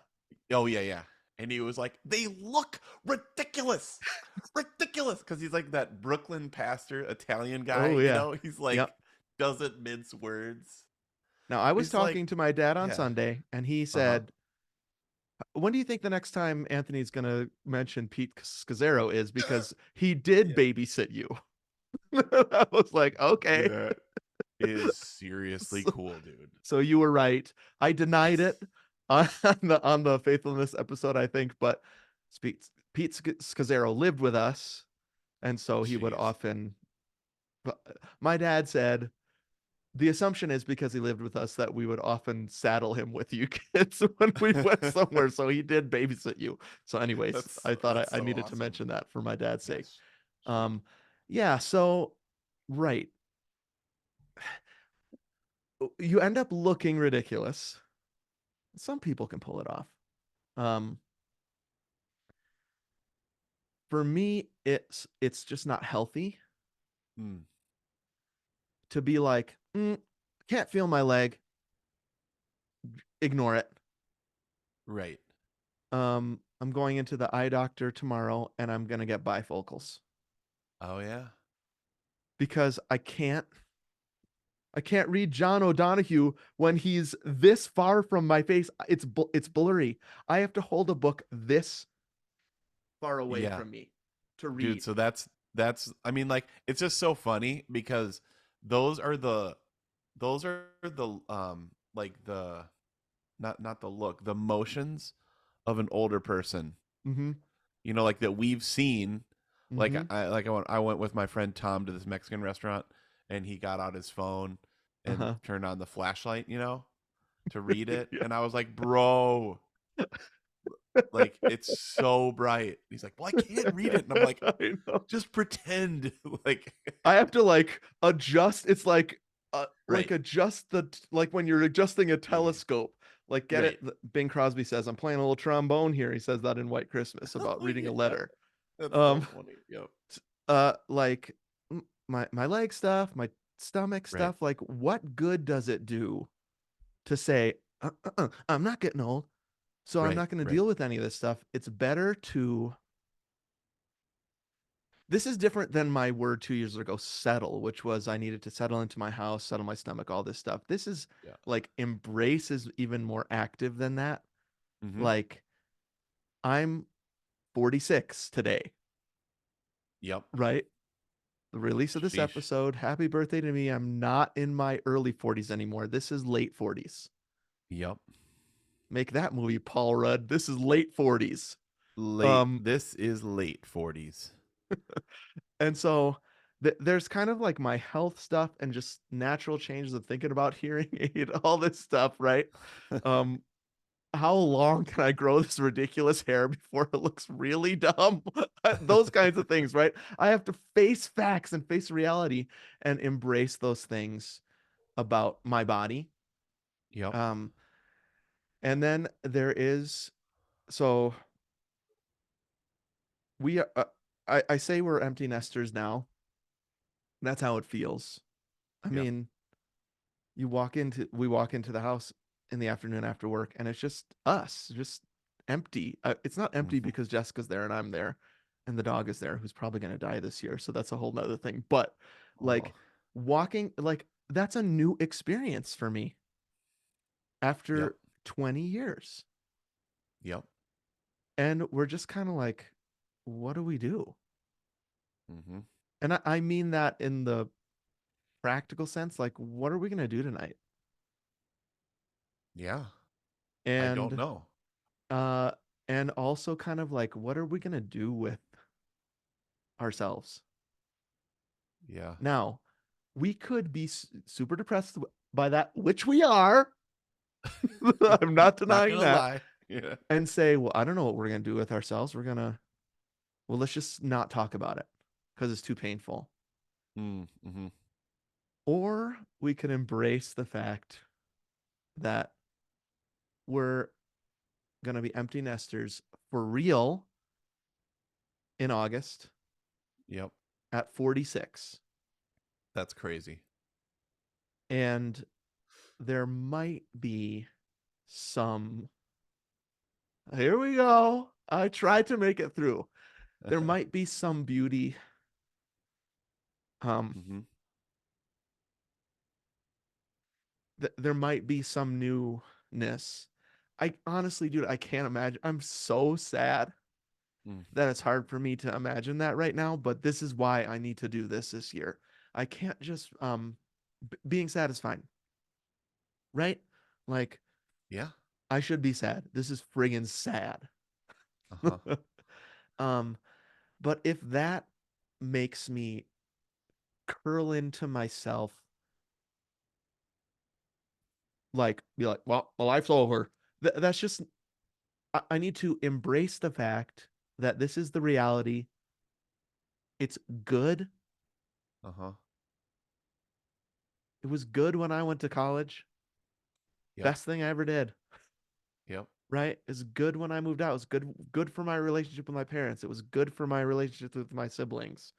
Oh yeah, yeah. And he was like, they look ridiculous, ridiculous, because he's like that Brooklyn pastor Italian guy. Oh, yeah. He's Yep. like doesn't mince words. Now, I was He's like, talking to my dad on yeah, Sunday, and he uh huh, said, when do you think the next time Anthony's going to mention Pete Scazzaro is? Because he did yeah, babysit you. I was like, okay. that is seriously So, cool, dude. so you were right. I denied Yes, it on the faithfulness episode, I think, but Pete Scazzaro lived with us, and so he would jeez. often. My dad said the assumption is because he lived with us that we would often saddle him with you kids when we went somewhere. So he did babysit you. So, anyways, I thought I, That's I so needed to awesome. mention that for my dad's sake. That's sweet. Um, yeah. So, right, you end up looking ridiculous. Some people can pull it off. Um, for me, it's just not healthy Mm, to be like, can't feel my leg, ignore it. right. I'm going into the eye doctor tomorrow, and I'm gonna get bifocals Oh yeah. because I can't read John O'Donohue when he's this far from my face. It's blurry. I have to hold a book this far away Yeah, from me to dude. read. So that's. I mean, like, it's just so funny because those are the like the not the look, the motions of an older person, Mm-hmm. like that we've seen. Like Mm-hmm. I went with my friend Tom to this Mexican restaurant, and he got out his phone and Uh-huh. turned on the flashlight, to read it, Yeah. and I was like, bro, like it's so bright. He's like, well, I can't read it, and I'm like, I know. just pretend. Like, I have to like adjust. It's like right, adjust like when you're adjusting a yeah, telescope. Like get it. right. Bing Crosby says, "I'm playing a little trombone here." He says that in White Christmas about Oh reading a yeah, letter. that's so Um, funny. Yep. like my leg stuff, my stomach Right, stuff. Like, what good does it do to say, I'm not getting old, so I'm right, not going to right. deal with any of this stuff. It's better to. This is different than my word 2 years ago, settle, which was I needed to settle into my house, settle my stomach, all this stuff. This is Yeah. like embrace is even more active than that. Mm-hmm. Like, I'm 46 today, Yep. right? The release of this Sheesh. episode, happy birthday to me. I'm not in my early 40s anymore. This is late 40s. Yep. Make that movie, Paul Rudd. This is late 40s. Late. Um, This is late 40s. and so there's kind of like my health stuff and just natural changes of thinking about hearing aid, all this stuff, right? Um, how long can I grow this ridiculous hair before it looks really dumb? Those kinds of things, right? I have to face facts and face reality and embrace those things about my body. Yep. Um, and then there is so we are, I say we're empty nesters now. That's how it feels. I Yep. mean, we walk into the house in the afternoon after work, and it's just us, just empty. It's not empty Mm-hmm. because Jessica's there and I'm there, and the dog is there, who's probably gonna die this year. So that's a whole nother thing. But Oh. like walking, like that's a new experience for me Yep. after 20 years, Yep. and we're just kind of like, what do we do? Mm-hmm. And I mean that in the practical sense, like, what are we gonna do tonight? Yeah. I don't And know. uh and also kind of like, what are we gonna do with ourselves. Yeah. Now, we could be super depressed by that, which we are. I'm not Not denying gonna that. lie. Yeah. And say, well, I don't know what we're going to do with ourselves. Well, let's just not talk about it because it's too painful. Mm-hmm. Or we could embrace the fact that we're going to be empty nesters for real in August Yep. at 46. That's crazy. And there might be some, here we go. I tried to make it through. There might be some beauty. Um, Mm-hmm. there might be some newness. I honestly, dude, I can't imagine. I'm so sad Mm. that it's hard for me to imagine that right now, but this is why I need to do this year. I can't just being sad is fine, right? Like Yeah. I should be sad. This is friggin' sad. Uh-huh. um but if that makes me curl into myself, like be like, well, my life's over. That's just I need to embrace the fact that this is the reality. It's good. Uh-huh. It was good when I went to college. Yep. Best thing I ever did. Yep. Right? It's good when I moved out. It was good for my relationship with my parents. It was good for my relationship with my siblings.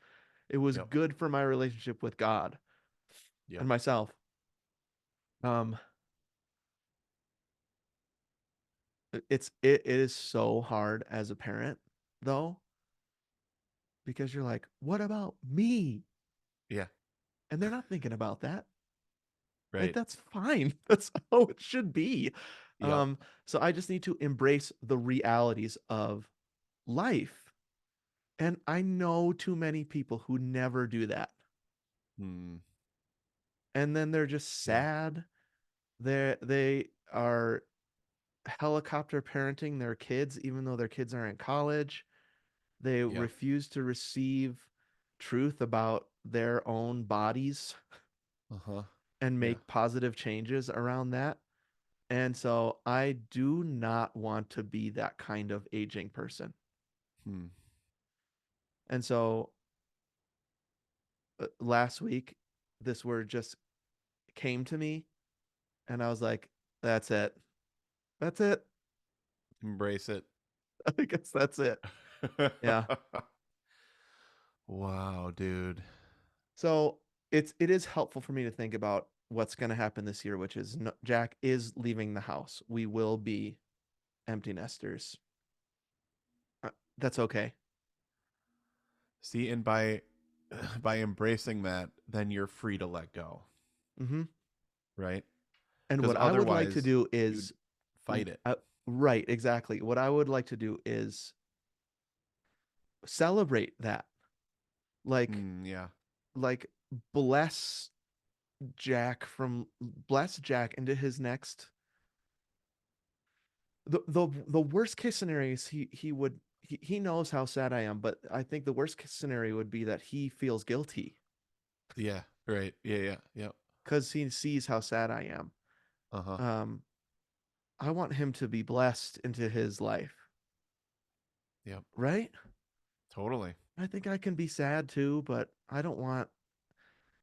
It was Yep. good for my relationship with God Yep. and myself. Um it is so hard as a parent though, because you're like, "What about me?" Yeah. And they're not thinking about that. Like Right. that's fine. That's how it should be. Yep. So I just need to embrace the realities of life. And I know too many people who never do that. Mm. And then they're just Yeah. sad. They are helicopter parenting their kids even though their kids are in college. They Yep. refuse to receive truth about their own bodies Uh-huh. and Yeah. make positive changes around that. And so I do not want to be that kind of aging person. Hmm. And so last week, this word just came to me, and I was like, that's it. That's it. Embrace it. I guess that's it. Yeah. Wow, dude. So it is helpful for me to think about what's going to happen this year, which is no, Jack is leaving the house. We will be empty nesters. That's okay. See, and by by embracing that, then you're free to let go, Hmm. right? And Because what I would like to otherwise do you'd is, fight it. right, exactly. What I would like to do is celebrate that. Like, Mm, yeah. like bless bless Jack into his next. The worst case scenario is he knows how sad I am, but I think the worst case scenario would be that he feels guilty Yeah. Right. Yeah. Yeah. Yep. because he sees how sad I am. Uh-huh. Um, I want him to be blessed into his life, Yep. right? Totally. I think I can be sad too, but I don't want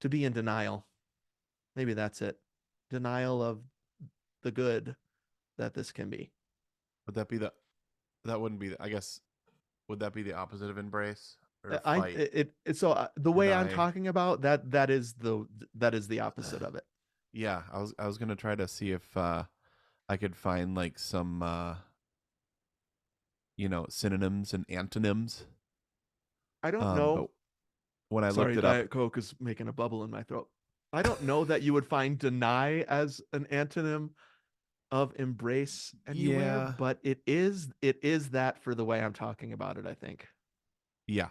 to be in denial. Maybe that's it. Denial of the good that this can be. Would that be the that wouldn't be the, I guess would that be the opposite of embrace or I fight? so the way I'm Deny. talking about that is the opposite of it. Yeah, I was gonna try to see if I could find like some synonyms and antonyms. I don't But know. when I looked Sorry, it up, Diet Coke is making a bubble in my throat. I don't know that you would find deny as an antonym of embrace anywhere, yeah, but it is that for the way I'm talking about it, I think. yeah,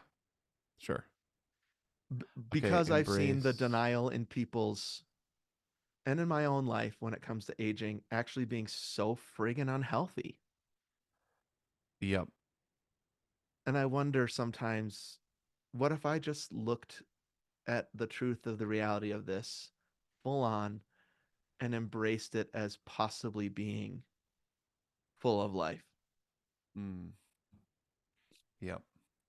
sure. Okay, Because I've seen the embrace. denial in people's and in my own life when it comes to aging actually being so friggin' unhealthy. Yep. And I wonder sometimes what if I just looked at the truth of the reality of this full on and embraced it as possibly being full of life? Mm. Yep.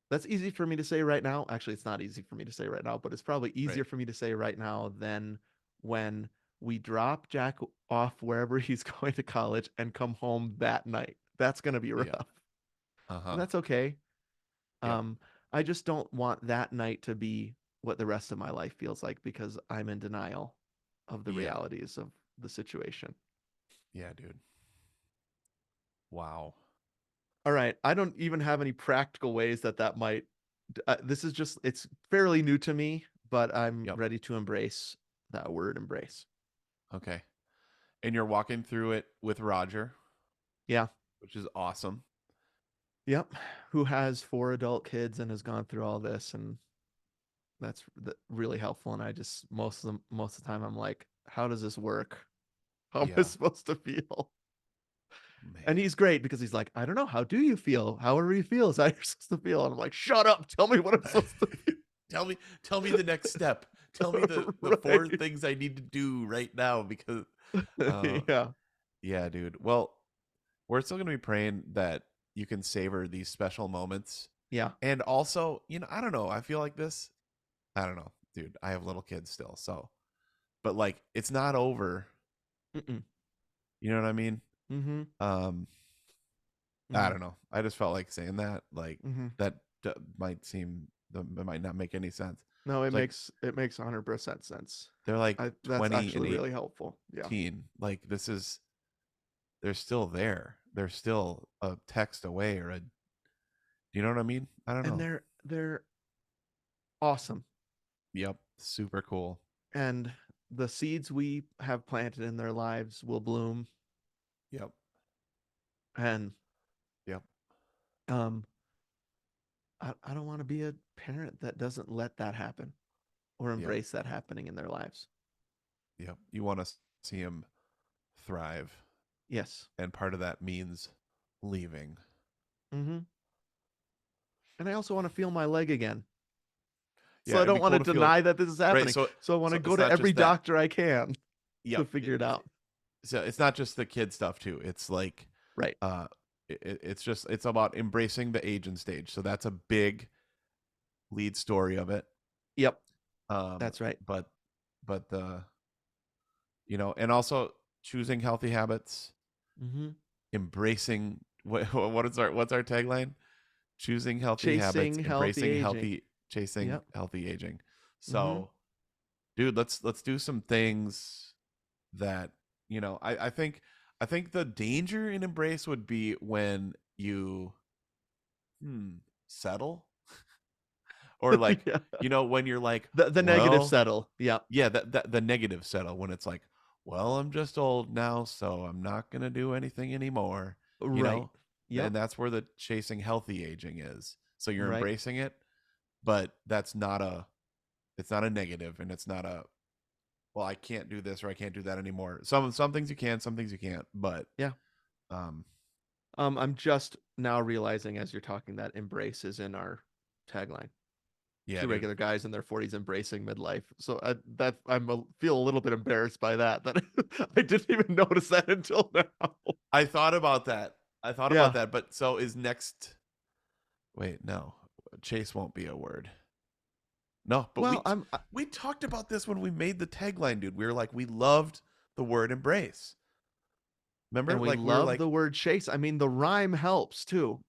That's easy for me to say right now. Actually, it's not easy for me to say right now, but it's probably Right. easier for me to say right now than when we drop Jack off wherever he's going to college and come home that night. That's going to be Yeah. rough. And Uh-huh. that's okay. Yep. Um, I just don't want that night to be what the rest of my life feels like because I'm in denial of the Yeah. realities of the situation. Yeah, dude. Wow. All right. I don't even have any practical ways that might. This is just, it's fairly new to me, but I'm Yep. ready to embrace that word embrace. Okay. And you're walking through it with Roger, Yeah. which is awesome. Yep. Who has four adult kids and has gone through all this. And that's really helpful. And I just, most of the time, I'm like, how does this work? How am I Yeah. supposed to feel? And Man. he's great because he's like, I don't know. How do you feel? However you feel is how you're supposed to feel. And I'm like, shut up. Tell me what I'm supposed to Tell me the next step. Tell me feel. the four Right. things I need to do right now because uh Yeah. yeah, dude. Well, we're still going to be praying that you can savor these special moments. Yeah. And also, I don't know. I feel like this. I don't know, dude. I have little kids still. So, but like, it's not over. Mm-mm. You know what I mean? Mm-hmm. Um, I Mm-hmm. don't know. I just felt like saying that. Like, Mm-hmm. that that might not make any sense. No, It's like, it makes 100% sense. they're like That's 20 and actually really helpful. Yeah. 18. Like, they're still there. They're still a text away or a, you know what I mean? I don't And know. they're awesome. Yep. Super cool. And the seeds we have planted in their lives will bloom. Yep. And Yep. um I don't want to be a parent that doesn't let that happen or Yep. embrace that happening in their lives. Yep. You want to see him thrive. Yes. And part of that means leaving. Mm-hmm. And I also want to feel my leg again. Yeah. So I It'd don't be want cool to to feel, deny that this is right. happening. So, So I want to so go it's to not every just that. doctor I can to Yep. figure it out. So it's not just the kid stuff too. It's like, Right. uh, it's about embracing the age and stage. So that's a big lead story of it. Yep. Um, That's right. but, but and also choosing healthy habits, Mm-hmm. embracing what's our tagline? Choosing healthy habits, Chasing healthy embracing aging. healthy, chasing Yep. healthy aging. Mm-hmm. So, dude, let's do some things that I think the danger in embrace would be when you settle, or like, Yeah. when you're like, The negative well, settle. Yep. yeah, that the negative settle, when it's like, well, I'm just old now, so I'm not gonna do anything anymore, you Right. know Yep. and that's where the chasing healthy aging is. So you're Right. embracing it, but it's not a negative, and it's not a, well, I can't do this or I can't do that anymore. Some things you can, some things you can't, but Yeah. um I'm just now realizing as you're talking that embrace is in our tagline. yeah, Two dude. regular guys in their 40s embracing midlife. So feel a little bit embarrassed by that I didn't even notice that until now. I thought about that. I thought about Yeah. that, but so is next. Wait, no. Chase won't be a word. No, but Well, we talked about this when we made the tagline, dude. We were like, we loved the word embrace. and Remember? we Like, we were love like, the word chase. I mean, the rhyme helps too.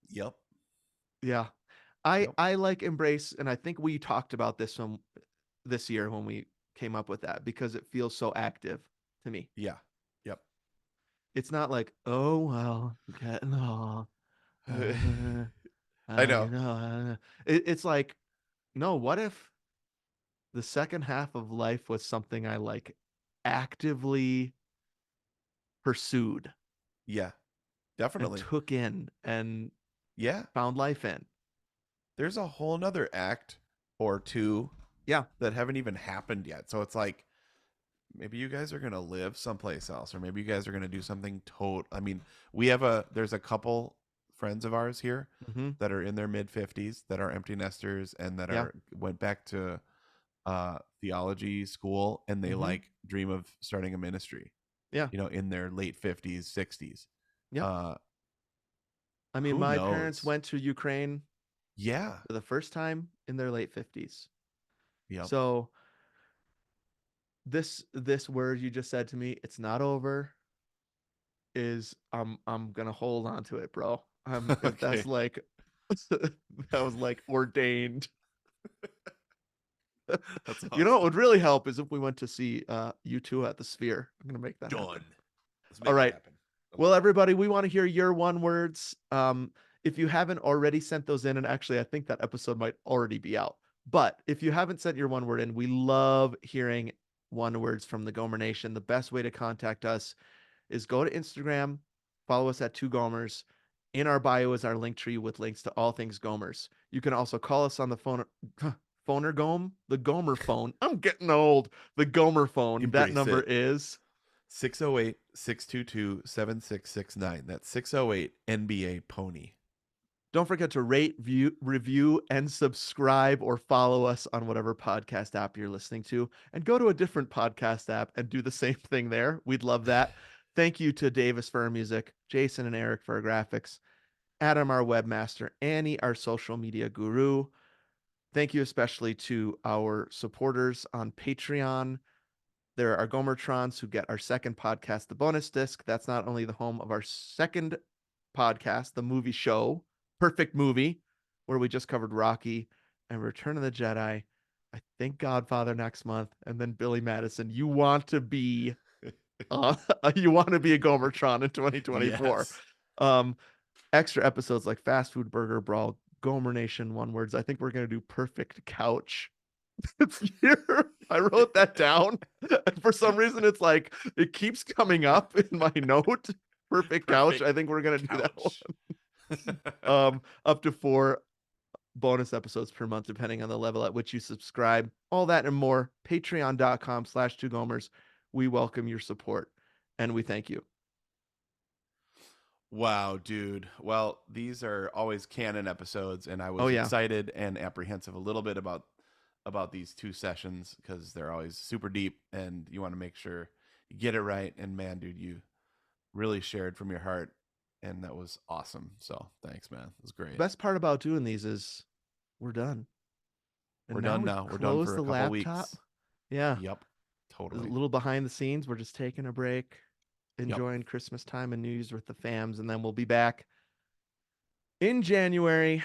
yep, Yeah. yep, I like embrace, and I think we talked about this year when we came up with that because it feels so active to me. yeah, yep. It's not like, oh well, getting old. I I know. know. It's like, no, what if the second half of life was something I like actively pursued Yeah, and definitely. took in and Yeah. found life in? There's a whole nother act or two Yeah. that haven't even happened yet. So it's like, maybe you guys are gonna live someplace else, or maybe you guys are gonna do something total. I mean, there's a couple friends of ours here Mm-hmm. that are in their mid 50s that are empty nesters and that Yeah. are went back to theology school, and they Mm-hmm. like dream of starting a ministry, Yeah. in their late 50s, 60s. Yep. Uh, I mean, who my parents knows? went to Ukraine Yeah. for the first time in their late 50s. Yep. So this word you just said to me, it's not over, is I'm gonna hold on to it, bro. If that's Okay. like that was like ordained. That's You know what awesome. would really help is if we went to see U2 at the Sphere. I'm gonna make that happen. Done. Let's All make it right. happen. I Well, love it. everybody, we want to hear your one words. If you haven't already sent those in, and actually, I think that episode might already be out. But if you haven't sent your one word in, we love hearing one words from the Gomer Nation. The best way to contact us is go to Instagram, follow us at Two Gomers. In our bio is our link tree with links to all things Gomers. You can also call us on the phone, phoner Gome, the Gomer phone. I'm getting old. The Gomer phone. That Embrace number it. is 608-622-7669. That's 608 NBA Pony. Don't forget to rate, review, and subscribe or follow us on whatever podcast app you're listening to. And go to a different podcast app and do the same thing there. We'd love that. Thank you to Davis for our music, Jason and Eric for our graphics, Adam, our webmaster, Annie, our social media guru. Thank you especially to our supporters on Patreon. There are Gomertrons who get our second podcast, The Bonus Disc. That's not only the home of our second podcast, the movie show, Perfect Movie, where we just covered Rocky and Return of the Jedi. I think Godfather next month, and then Billy Madison. You want to be uh, you want to be a Gomertron in 2024. Yes. Um, extra episodes like Fast Food Burger Brawl, Gomer Nation One Words. I think we're gonna do Perfect Couch this year. I wrote that down. And for some reason, it's like it keeps coming up in my note. Perfect couch. Perfect I think we're gonna do that one. couch. Up to 4 bonus episodes per month, depending on the level at which you subscribe. All that and more. Patreon.com/two gomers. We welcome your support and we thank you. Wow, dude. Well, these are always canon episodes, and I Oh was yeah. excited and apprehensive a little bit about these two sessions because they're always super deep, and you want to make sure you get it right. And man, dude, you really shared from your heart, and that was awesome. So thanks, man. It was The great. best part about doing these is we're done. And We're now done we now. We're done close for a the couple laptop. weeks. Yeah. Yep. A Totally. little behind the scenes. We're just taking a break, Yep. enjoying Christmas time and New Year's with the fams, and then we'll be back in January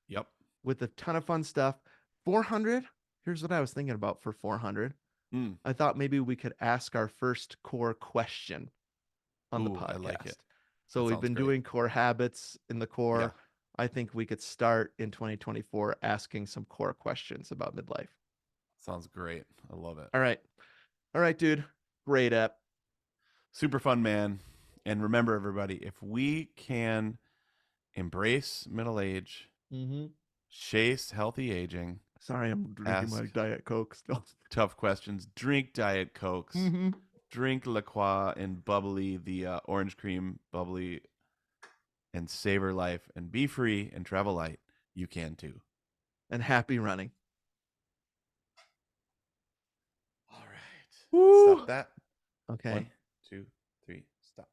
Yep. with a ton of fun stuff. 400. Here's what I was thinking about for 400. Mm. I thought maybe we could ask our first core question on the Ooh, I like it. podcast. So That we've sounds been great. doing core habits in the Yeah. core. I think we could start in 2024 asking some core questions about midlife. Sounds great. I love it. All right. All right, dude. Great app. Super fun, man. And remember, everybody, if we can embrace middle age, Mm-hmm. chase healthy aging, Sorry, I'm drinking my ask Diet Coke still. tough questions, drink Diet Cokes, Mm-hmm. drink La Croix and bubbly, the orange cream bubbly, and savor life and be free and travel light, you can too. And happy running. All right. Woo! Stop that. Okay. 1, 2, 3, stop.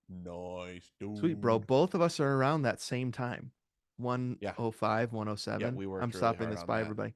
Nice, Sweet, bro. dude. Both of us are around that same time. Yeah. 105, Yeah, 107. we I'm worked really stopping hard this on by that. everybody.